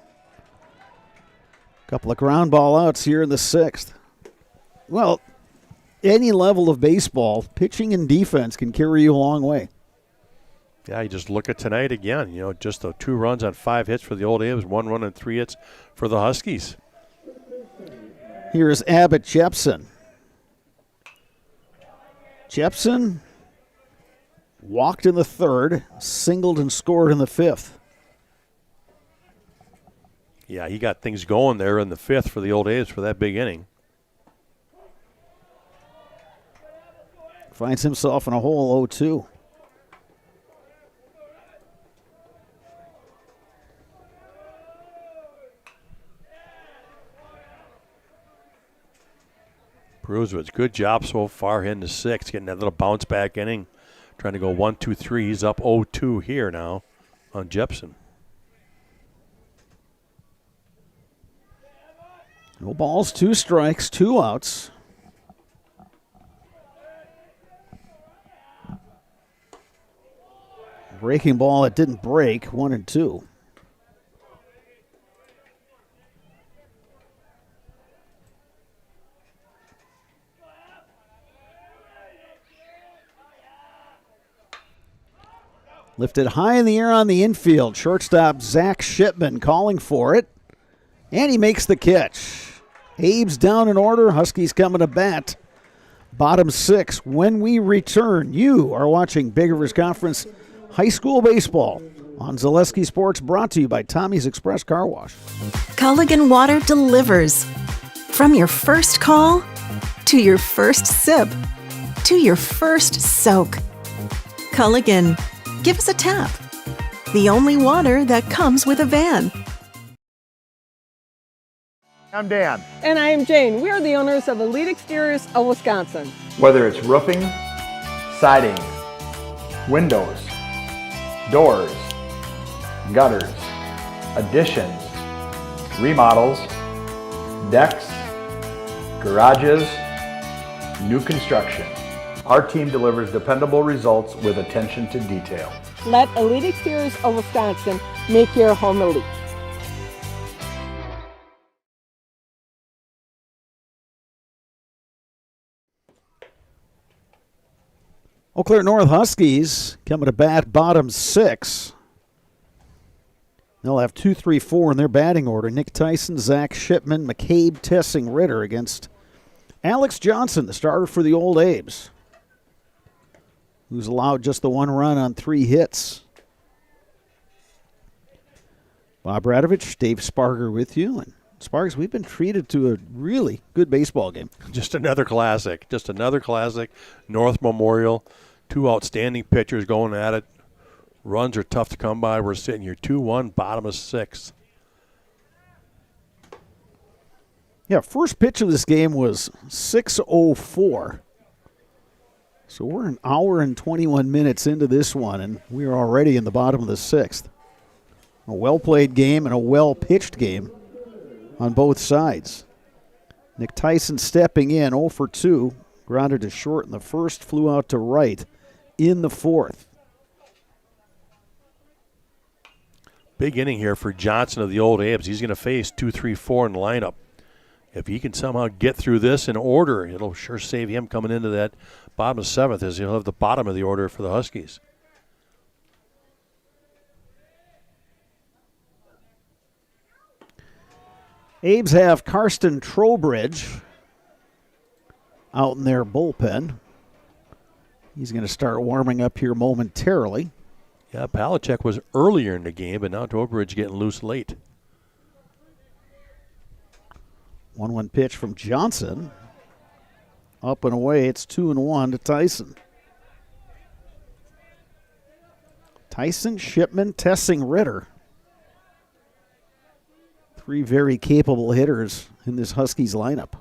Couple of ground ball outs here in the 6th. Well, any level of baseball, pitching and defense can carry you a long way. Yeah, you just look at tonight again. Just the 2 runs on 5 hits for the old Abes, 1 run and 3 hits for the Huskies. Here's Abbott Jepson. Jepson walked in the 3rd, singled and scored in the 5th. Yeah, he got things going there in the 5th for the old Abes for that big inning. Finds himself in a hole 0-2. Bruzewitz, good job so far in the 6th, getting that little bounce back inning. Trying to go 1-2-3. He's up 0-2 here now on Jepson. No balls, 2 strikes, 2 outs. Breaking ball that didn't break, 1-2. Lifted high in the air on the infield. Shortstop Zach Shipman calling for it. And he makes the catch. Abes down in order. Huskies coming to bat. bottom 6. When we return, you are watching Big Rivers Conference High School Baseball on Zaleski Sports, brought to you by Tommy's Express Car Wash. Culligan Water delivers. From your first call, to your first sip, to your first soak. Culligan, give us a tap. The only water that comes with a van. I'm Dan. And I am Jane. We are the owners of Elite Exteriors of Wisconsin. Whether it's roofing, siding, windows, doors, gutters, additions, remodels, decks, garages, new construction, our team delivers dependable results with attention to detail. Let Elite Exteriors of Wisconsin make your home elite. Eau Claire North Huskies coming to bat, bottom 6. They'll have 2, 3, 4 in their batting order. Nick Tyson, Zach Shipman, McCabe, Tessing, Ritter against Alex Johnson, the starter for the old Abes, who's allowed just the 1 run on 3 hits. Bob Radovich, Dave Sparger with you. And Sparks, we've been treated to a really good baseball game. Just another classic. North Memorial, 2 outstanding pitchers going at it. Runs are tough to come by. We're sitting here 2-1, bottom of 6. Yeah, first pitch of this game was 6:04. So we're an hour and 21 minutes into this one, and we're already in the bottom of the 6th. A well-played game and a well-pitched game on both sides. Nick Tyson stepping in, 0 for 2. Grounded to short in the first, flew out to right in the 4th. Big inning here for Johnson of the old Abes. He's going to face 2, 3, 4 in the lineup. If he can somehow get through this in order, it'll sure save him coming into that bottom of 7th, as he'll have the bottom of the order for the Huskies. Abes have Karsten Trowbridge out in their bullpen. He's going to start warming up here momentarily. Yeah, Palachek was earlier in the game, but now Trowbridge getting loose late. 1-1 pitch from Johnson. Up and away, it's 2-1 to Tyson. Tyson, Shipman, Tessing, Ritter. 3 very capable hitters in this Huskies lineup.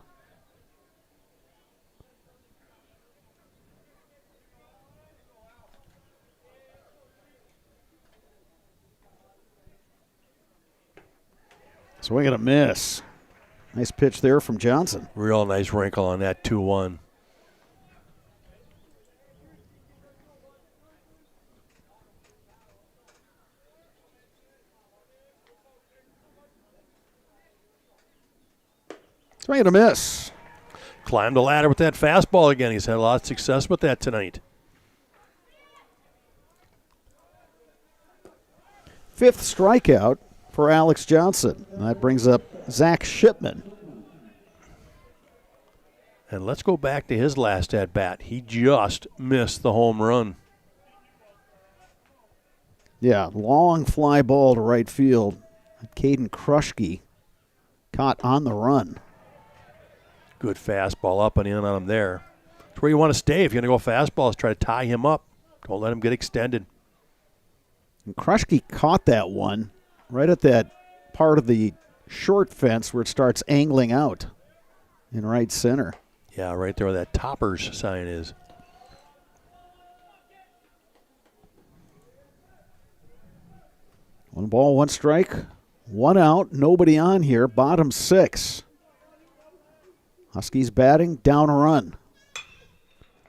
Swing and a miss. Nice pitch there from Johnson. Real nice wrinkle on that 2-1. Swing and a miss. Climbed the ladder with that fastball again. He's had a lot of success with that tonight. 5th strikeout for Alex Johnson. And that brings up Zach Shipman. And let's go back to his last at-bat. He just missed the home run. Yeah, long fly ball to right field. Caden Kruschke caught on the run. Good fastball up and in on him there. That's where you want to stay if you're going to go fastballs. Try to tie him up. Don't let him get extended. And Kruschke caught that one right at that part of the short fence where it starts angling out in right center. Yeah, right there where that toppers sign is. One ball, one strike, one out, nobody on here, bottom 6. Huskies batting, down a run.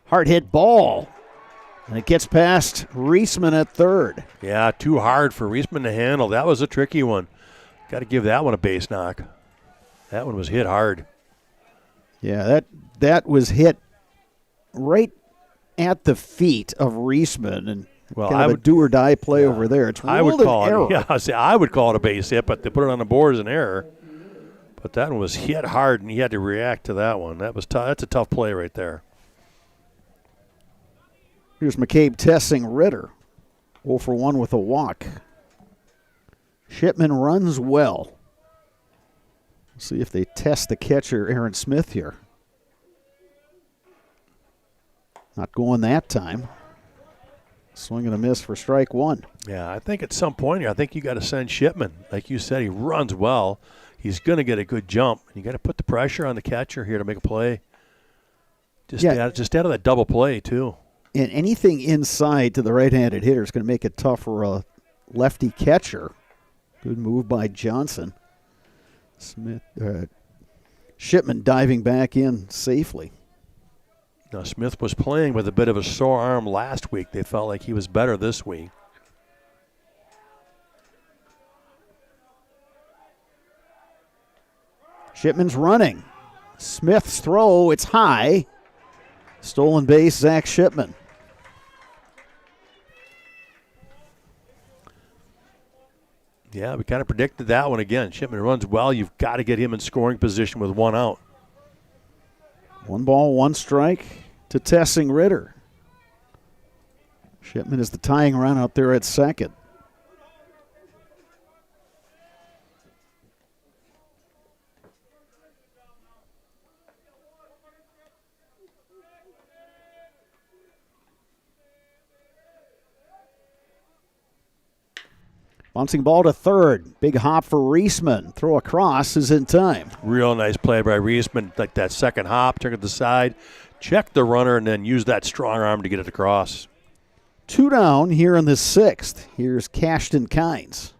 Hard hit ball. And it gets past Reisman at third. Yeah, too hard for Reisman to handle. That was a tricky one. Got to give that one a base knock. That one was hit hard. Yeah, that was hit right at the feet of Reisman, and kind of a do-or-die play over there. It's ruled an error. I would call it a base hit, but they put it on the board as an error. But that one was hit hard, and he had to react to that one. That was tough. That's a tough play right there. Here's McCabe testing Ritter. 0 for 1 with a walk. Shipman runs well. See if they test the catcher, Aaron Smith, here. Not going that time. Swing and a miss for strike one. Yeah, I think at some point here, I think you got to send Shipman. Like you said, he runs well. He's going to get a good jump. You got to put the pressure on the catcher here to make a play. Just out of that double play, too. And anything inside to the right-handed hitter is going to make it tough for a lefty catcher. Good move by Johnson. Shipman diving back in safely. Now, Smith was playing with a bit of a sore arm last week. They felt like he was better this week. Shipman's running. Smith's throw, it's high. Stolen base, Zach Shipman. Yeah, we kind of predicted that one again. Shipman runs well. You've got to get him in scoring position with one out. 1 ball, 1 strike to Tessing Ritter. Shipman is the tying run out there at second. Bouncing ball to third. Big hop for Reisman. Throw across is in time. Real nice play by Reisman. Like that second hop, took it to the side, check the runner, and then use that strong arm to get it across. 2 down here in the 6th. Here's Cashton Kynes.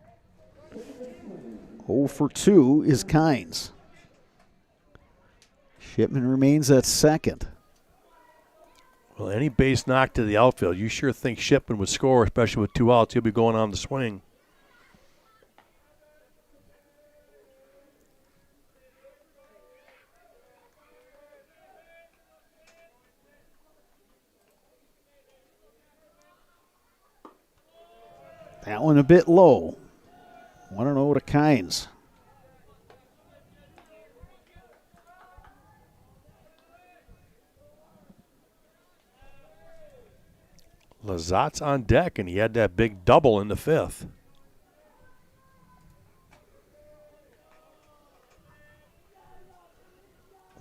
0 for 2 is Kynes. Shipman remains at second. Well, any base knock to the outfield, you sure think Shipman would score, especially with 2 outs. He'll be going on the swing. That one a bit low. 1-0 to Kynes. Lazat's on deck, and he had that big double in the 5th.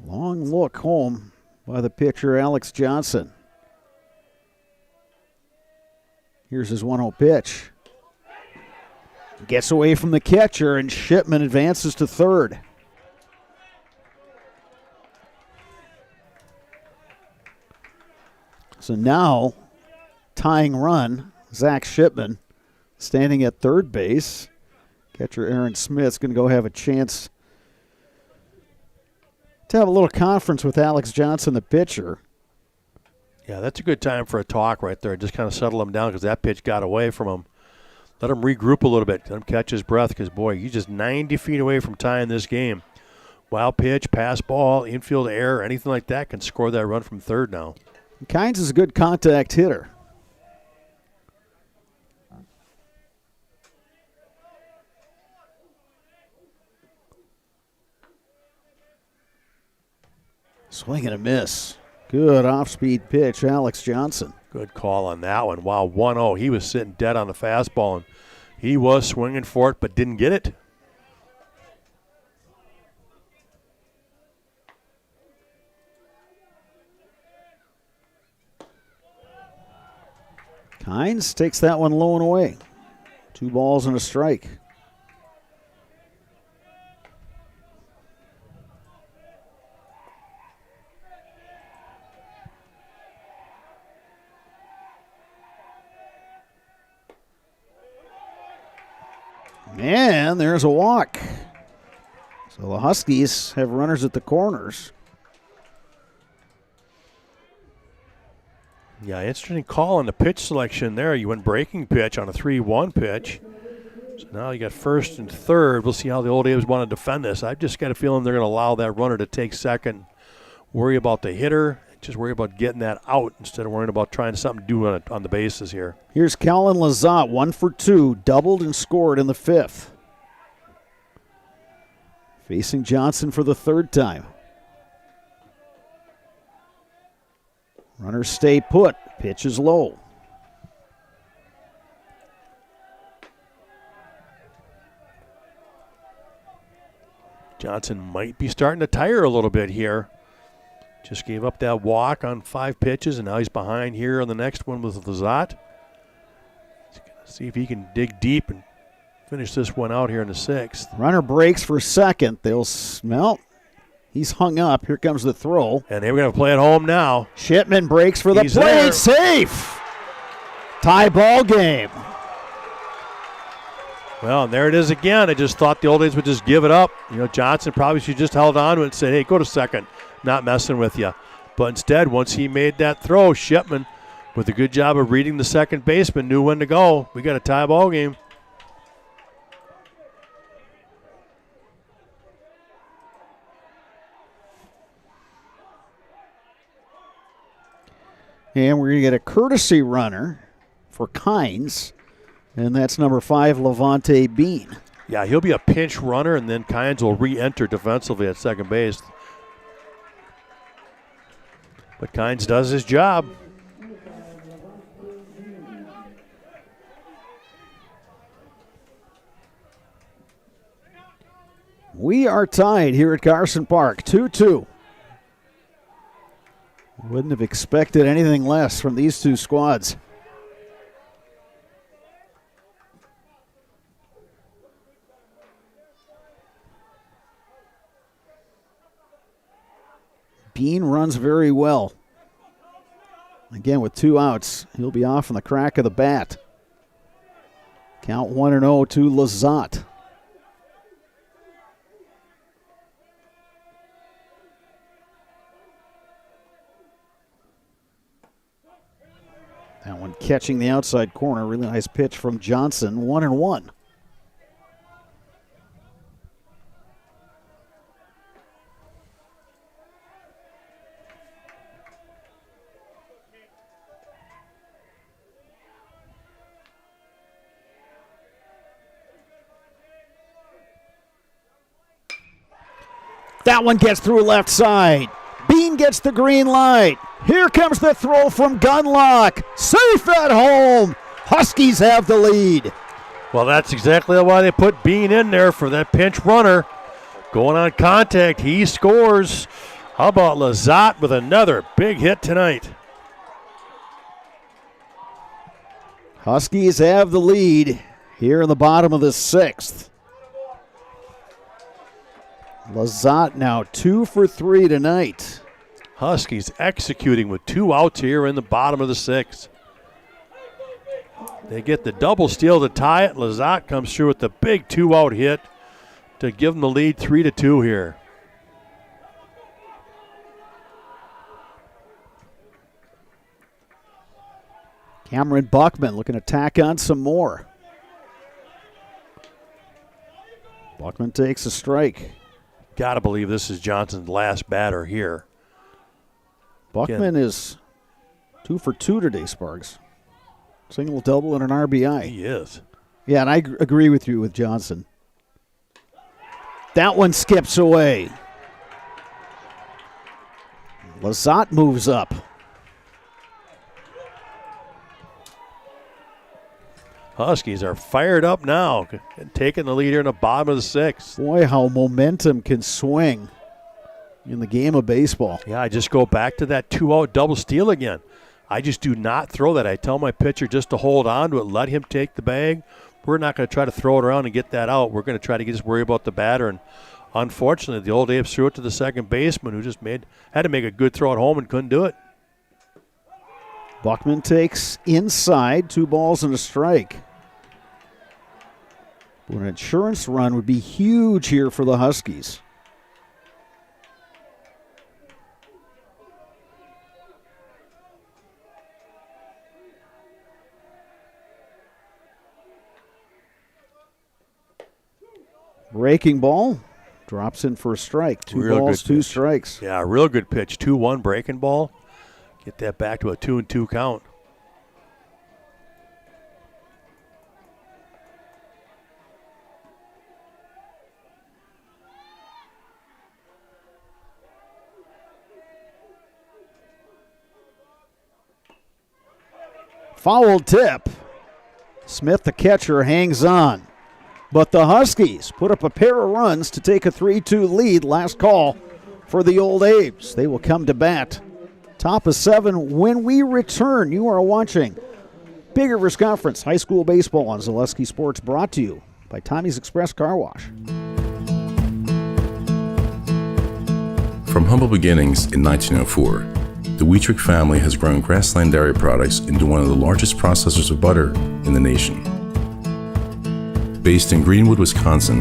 Long look home by the pitcher, Alex Johnson. Here's his 1-0 pitch. Gets away from the catcher, and Shipman advances to third. So now, tying run, Zach Shipman standing at third base. Catcher Aaron Smith's going to go have a chance to have a little conference with Alex Johnson, the pitcher. Yeah, that's a good time for a talk right there. Just kind of settle him down because that pitch got away from him. Let him regroup a little bit. Let him catch his breath because, boy, he's just 90 feet away from tying this game. Wild pitch, pass ball, infield error, anything like that can score that run from third now. Kynes is a good contact hitter. Swing and a miss. Good off-speed pitch, Alex Johnson. Good call on that one. Wow, 1-0. He was sitting dead on the fastball, and he was swinging for it but didn't get it. Kynes takes that one low and away. 2 balls and a strike. And there's a walk. So the Huskies have runners at the corners. Yeah, interesting call on the pitch selection there. You went breaking pitch on a 3-1 pitch. So now you got first and third. We'll see how the old Abes want to defend this. I've just got a feeling they're going to allow that runner to take second. Worry about the hitter. Just worry about getting that out instead of worrying about trying something to do on the bases here. Here's Kellen Lazat, 1 for 2, doubled and scored in the 5th. Facing Johnson for the 3rd time. Runners stay put. Pitch is low. Johnson might be starting to tire a little bit here. Just gave up that walk on 5 pitches, and now he's behind here on the next one with Lazat. He's going to see if he can dig deep and finish this one out here in the 6th. Runner breaks for second. They'll smell. He's hung up. Here comes the throw. And they're going to play at home now. Shipman breaks for the He's plate. there. Safe. Tie ball game. Well, and there it is again. I just thought the old days would just give it up. You know, Johnson probably should just held on to it and said, hey, go to second. Not messing with you. But instead, once he made that throw, Shipman, with a good job of reading the second baseman, knew when to go. We got a tie ball game. And we're going to get a courtesy runner for Kynes, and that's number 5, Levante Bean. Yeah, he'll be a pinch runner, and then Kynes will re-enter defensively at second base. But Kynes does his job. We are tied here at Carson Park, 2-2. Wouldn't have expected anything less from these two squads. Bean runs very well. Again, with 2 outs, he'll be off on the crack of the bat. Count 1-0 to Lazat. That one catching the outside corner. Really nice pitch from Johnson. 1-1. That one gets through left side. Bean gets the green light. Here comes the throw from Gunlock. Safe at home. Huskies have the lead. Well, that's exactly why they put Bean in there for that pinch runner. Going on contact, he scores. How about Lazat with another big hit tonight? Huskies have the lead here in the bottom of the 6th. Lazat now 2 for 3 tonight. Huskies executing with 2 outs here in the bottom of the 6th. They get the double steal to tie it. Lazat comes through with the big 2-out hit to give them the lead 3-2 here. Cameron Buckman looking to tack on some more. Buckman takes a strike. Got to believe this is Johnson's last batter here. Buckman is 2 for 2 today, Sparks. Single, double, and an RBI. He is. Yeah, and I agree with you with Johnson. That one skips away. Lazat moves up. Huskies are fired up now and taking the lead here in the bottom of the 6th. Boy, how momentum can swing in the game of baseball. Yeah, I just go back to that 2-out double steal again. I just do not throw that. I tell my pitcher just to hold on to it, let him take the bag. We're not going to try to throw it around and get that out. We're going to try to just worry about the batter. And unfortunately, the old Abes threw it to the second baseman, who just had to make a good throw at home and couldn't do it. Buckman takes inside, 2 balls and a strike. An insurance run would be huge here for the Huskies. Breaking ball. Drops in for a strike. 2 balls, 2 strikes. Yeah, real good pitch. 2-1 breaking ball. Get that back to a 2-2 count. Foul tip. Smith, the catcher, hangs on. But the Huskies put up a pair of runs to take a 3-2 lead. Last call for the Old Abes. They will come to bat. Top of 7 when we return. You are watching Big Rivers Conference High School Baseball on Zaleski Sports, brought to you by Tommy's Express Car Wash. From humble beginnings in 1904, the Wheatrick family has grown Grassland Dairy Products into one of the largest processors of butter in the nation. Based in Greenwood, Wisconsin,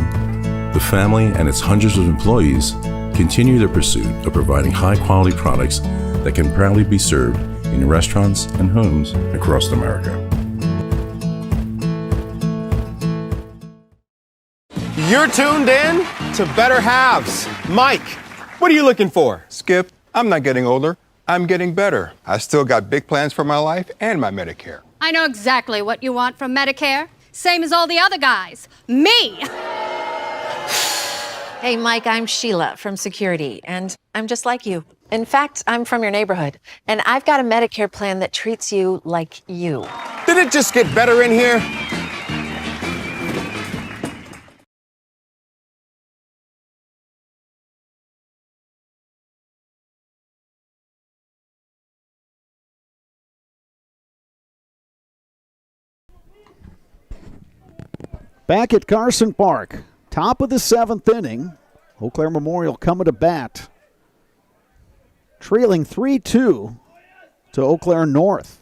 the family and its hundreds of employees continue their pursuit of providing high-quality products that can proudly be served in restaurants and homes across America. You're tuned in to Better Halves. Mike, what are you looking for? Skip, I'm not getting older. I'm getting better. I still got big plans for my life and my Medicare. I know exactly what you want from Medicare. Same as all the other guys. Me! Hey, Mike, I'm Sheila from Security, and I'm just like you. In fact, I'm from your neighborhood, and I've got a Medicare plan that treats you like you. Did it just get better in here? Back at Carson Park, top of the 7th inning, Eau Claire Memorial coming to bat, trailing 3-2 to Eau Claire North.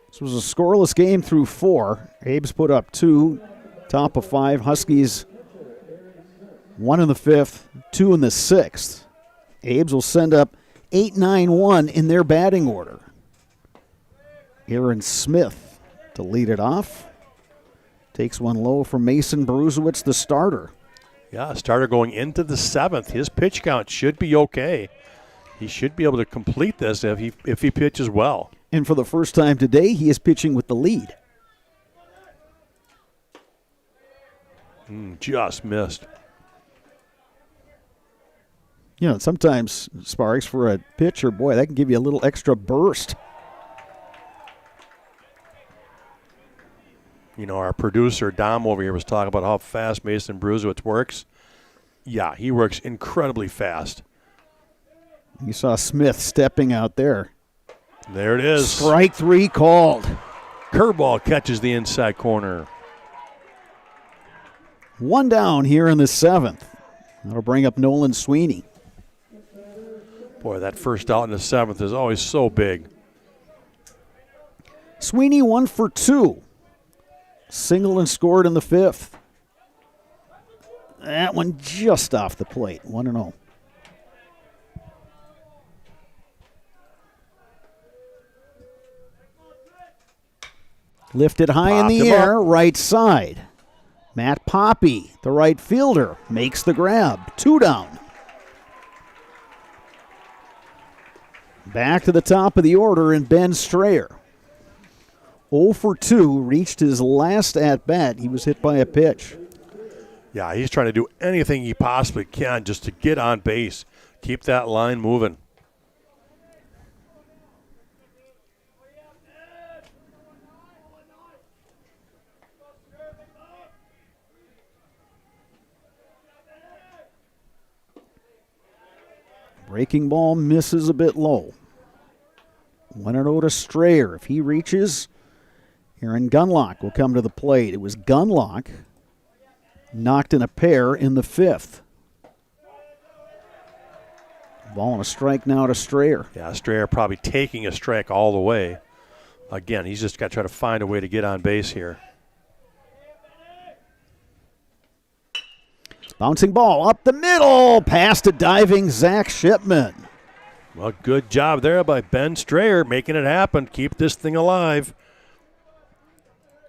This was a scoreless game through 4. Abes put up 2, top of 5. Huskies 1 in the 5th, 2 in the 6th. Abes will send up 8-9-1 in their batting order. Aaron Smith to lead it off. Takes one low from Mason Bruzewicz, the starter. Yeah, starter going into the 7th. His pitch count should be okay. He should be able to complete this if he pitches well. And for the first time today, he is pitching with the lead. Just missed. You know, sometimes, Sparks, for a pitcher, boy, that can give you a little extra burst. You know, our producer, Dom, over here was talking about how fast Mason Bruzewicz works. Yeah, he works incredibly fast. You saw Smith stepping out there. There it is. Strike 3 called. Curveball catches the inside corner. 1 down here in the 7th. That'll bring up Nolan Sweeney. Boy, that first out in the 7th is always so big. Sweeney 1 for 2. Single and scored in the 5th. That one just off the plate. 1-0. Lifted high in the air, right side. Matt Poppy, the right fielder, makes the grab. 2 down. Back to the top of the order in Ben Strayer. 0 for 2, reached his last at-bat. He was hit by a pitch. Yeah, he's trying to do anything he possibly can just to get on base. Keep that line moving. Breaking ball misses a bit low. 1-0 to Strayer. If he reaches, Aaron Gunlock will come to the plate. It was Gunlock knocked in a pair in the 5th. Ball and a strike now to Strayer. Yeah, Strayer probably taking a strike all the way. Again, he's just got to try to find a way to get on base here. Bouncing ball up the middle, past a diving Zach Shipman. Well, good job there by Ben Strayer making it happen. Keep this thing alive.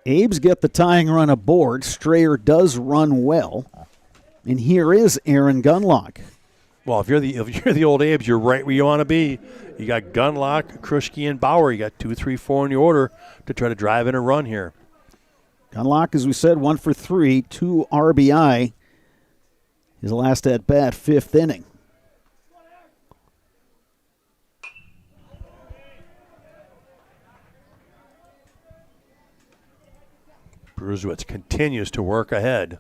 Abes get the tying run aboard. Strayer does run well. And here is Aaron Gunlock. Well, if you're the old Abes, you're right where you want to be. You got Gunlock, Kruschke, and Bauer. You got 2, 3, 4 in the order to try to drive in a run here. Gunlock, as we said, 1 for 3, 2 RBI. His last at bat, 5th inning. Bruzewitz continues to work ahead.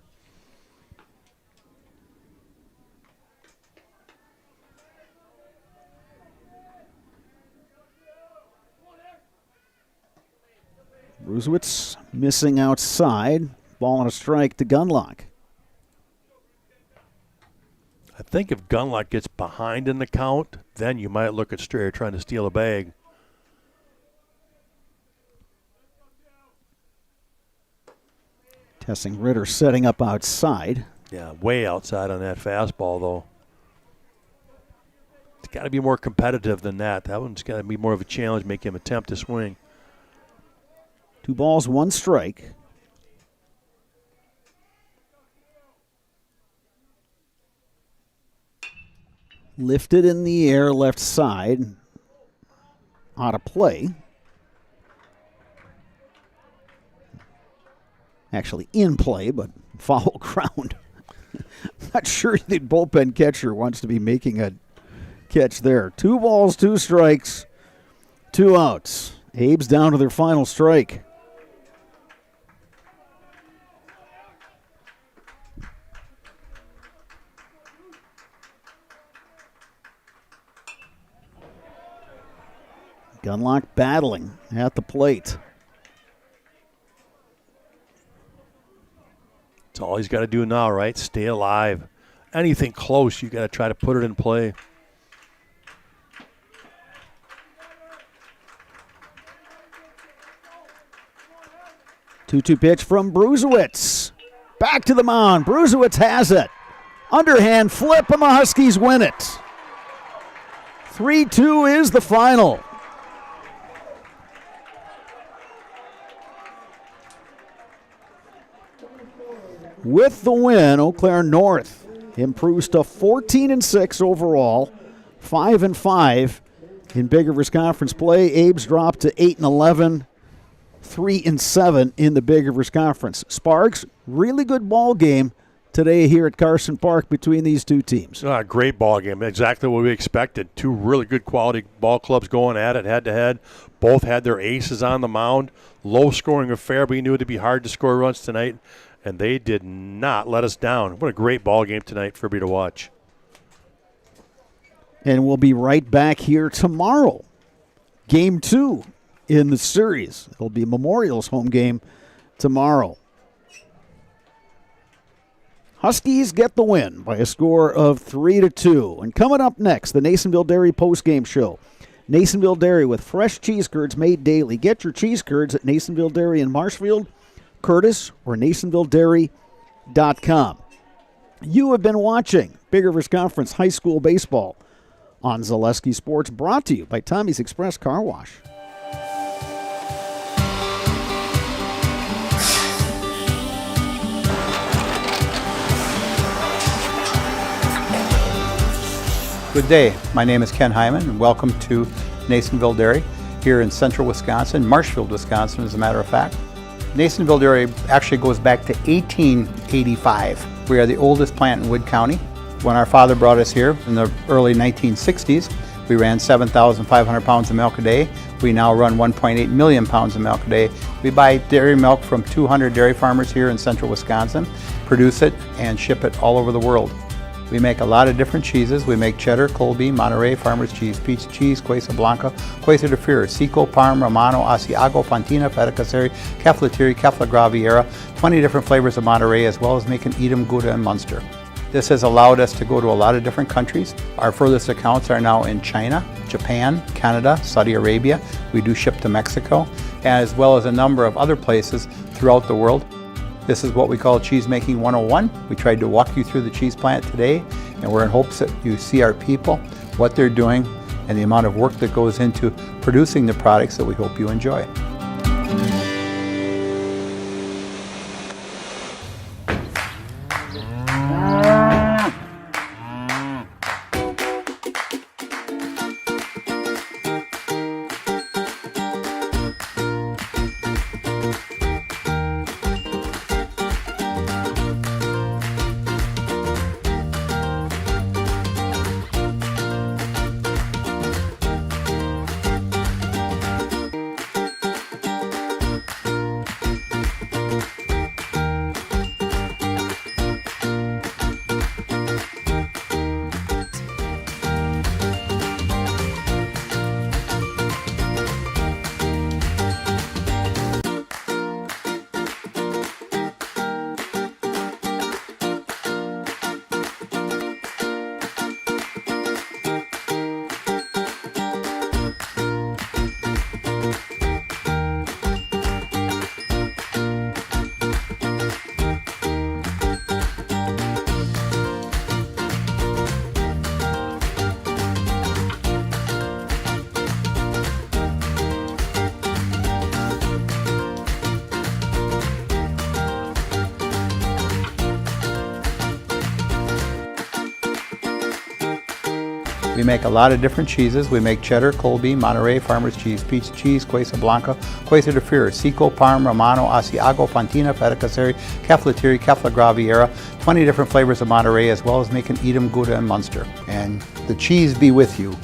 Bruzewitz missing outside. Ball and a strike to Gunlock. I think if Gunlock gets behind in the count, then you might look at Strayer trying to steal a bag. Tessing Ritter setting up outside. Yeah, way outside on that fastball, though. It's got to be more competitive than that. That one's got to be more of a challenge, make him attempt to swing. 2 balls, 1 strike. Lifted in the air, left side. Out of play. Actually in play, but foul ground. Not sure the bullpen catcher wants to be making a catch there. 2 balls, 2 strikes, 2 outs. Abes down to their final strike. Gunlock battling at the plate. That's all he's got to do now, right? Stay alive. Anything close, you got to try to put it in play. Two pitch from Bruzewitz. Back to the mound. Bruzewitz has it. Underhand flip, and the Huskies win it. 3-2 is the final. With the win, Eau Claire North improves to 14-6 overall, 5-5 in Big Rivers Conference play. Abes dropped to 8-11, 3-7 in the Big Rivers Conference. Sparks, really good ball game today here at Carson Park between these two teams. Great ball game, exactly what we expected. 2 really good quality ball clubs going at it head-to-head. Both had their aces on the mound. Low-scoring affair, but we knew it would be hard to score runs tonight. And they did not let us down. What a great ball game tonight for everybody to watch. And we'll be right back here tomorrow. Game 2 in the series. It'll be Memorial's home game tomorrow. Huskies get the win by a score of 3-2. And coming up next, the Nasonville Dairy postgame show. Nasonville Dairy with fresh cheese curds made daily. Get your cheese curds at Nasonville Dairy in Marshfield, Curtis, or NasonvilleDairy.com. You have been watching Big Rivers Conference High School Baseball on Zaleski Sports, brought to you by Tommy's Express Car Wash. Good day. My name is Ken Hyman, and welcome to Nasonville Dairy here in central Wisconsin, Marshfield, Wisconsin, as a matter of fact. Nasonville Dairy actually goes back to 1885. We are the oldest plant in Wood County. When our father brought us here in the early 1960s, we ran 7,500 pounds of milk a day. We now run 1.8 million pounds of milk a day. We buy dairy milk from 200 dairy farmers here in central Wisconsin, produce it, and ship it all over the world. We make a lot of different cheeses. We make cheddar, Colby, Monterey, Farmer's Cheese, Peach Cheese, Quesa Blanca, Quesa de Fury, Seco, Parm, Romano, Asiago, Fontina, Feta Caseri, Keflatiri, Kefla Graviera, 20 different flavors of Monterey, as well as making Edam, Gouda, and Munster. This has allowed us to go to a lot of different countries. Our furthest accounts are now in China, Japan, Canada, Saudi Arabia. We do ship to Mexico, as well as a number of other places throughout the world. This is what we call Cheese Making 101. We tried to walk you through the cheese plant today, and we're in hopes that you see our people, what they're doing, and the amount of work that goes into producing the products that we hope you enjoy. We make a lot of different cheeses. We make cheddar, Colby, Monterey, Farmer's Cheese, Pizza Cheese, Quesa Blanca, Quesa de Freer, Seco, Parm, Romano, Asiago, Fontina, Feta Caseri, Caflateri, Cafla Graviera, 20 different flavors of Monterey, as well as making Edam, Gouda, and Munster. And the cheese be with you.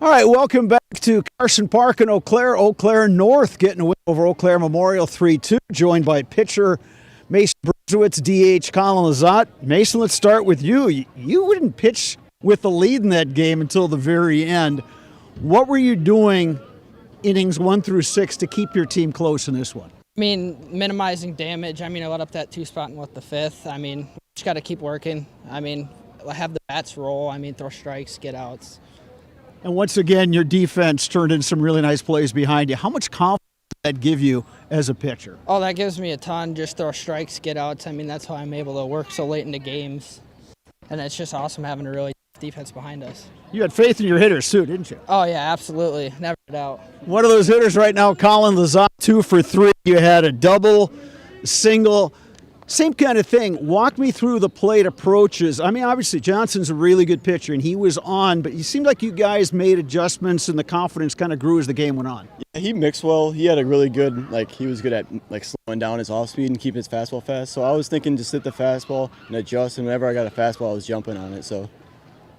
All right, welcome back to Carson Park in Eau Claire. Eau Claire North getting a win over Eau Claire Memorial 3-2, joined by pitcher Mason Bruzewitz, DH Colin Lazat. Mason, let's start with you. You didn't pitch with the lead in that game until the very end. What were you doing innings 1 through 6 to keep your team close in this one? I mean, minimizing damage. I let up that 2-spot with the 5th. We just got to keep working. Have the bats roll. Throw strikes, get outs. And once again, your defense turned in some really nice plays behind you. How much confidence does that give you as a pitcher? Oh, that gives me a ton. Just throw strikes, get outs. That's how I'm able to work so late into games. And it's just awesome having a really defense behind us. You had faith in your hitters too, didn't you? Oh, yeah, absolutely. Never doubt. One of those hitters right now, Colin Lazat, 2 for 3. You had a double, single. Same kind of thing. Walk me through the plate approaches. Obviously, Johnson's a really good pitcher, and he was on, but it seemed like you guys made adjustments, and the confidence kind of grew as the game went on. Yeah, he mixed well. He had a really good, he was good at, slowing down his off-speed and keeping his fastball fast. So I was thinking just hit the fastball and adjust, and whenever I got a fastball, I was jumping on it. So,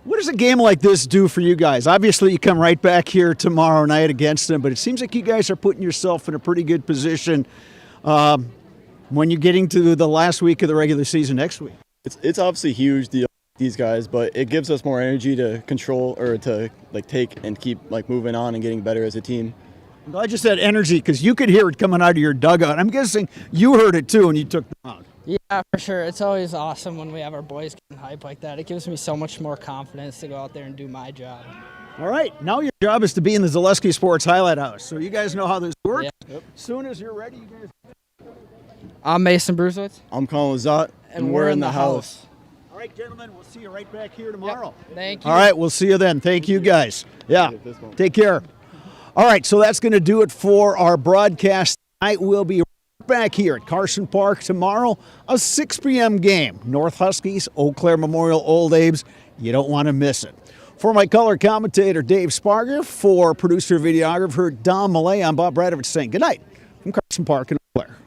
what does a game like this do for you guys? Obviously, you come right back here tomorrow night against them, but it seems like you guys are putting yourself in a pretty good position when you're getting to the last week of the regular season next week. It's obviously huge, these guys, but it gives us more energy to control or to take and keep moving on and getting better as a team. I'm glad you said energy because you could hear it coming out of your dugout. I'm guessing you heard it too when you took them out. Yeah, for sure. It's always awesome when we have our boys getting hype like that. It gives me so much more confidence to go out there and do my job. All right, now your job is to be in the Zaleski Sports Highlight House. So you guys know how this works. Yeah. Yep. As soon as you're ready, you guys. I'm Mason Bruzewitz. I'm Colin Lazat, and we're in the house. All right, gentlemen, we'll see you right back here tomorrow. Yep. Thank you. All right, we'll see you then. Thank you, guys. Yeah, take care. All right, so that's going to do it for our broadcast tonight. We'll be right back here at Carson Park tomorrow, a 6 p.m. game. North Huskies, Eau Claire Memorial Old Abes. You don't want to miss it. For my color commentator, Dave Sparger, for producer-videographer Don Millay, I'm Bob Bradovich saying good night from Carson Park in Eau Claire.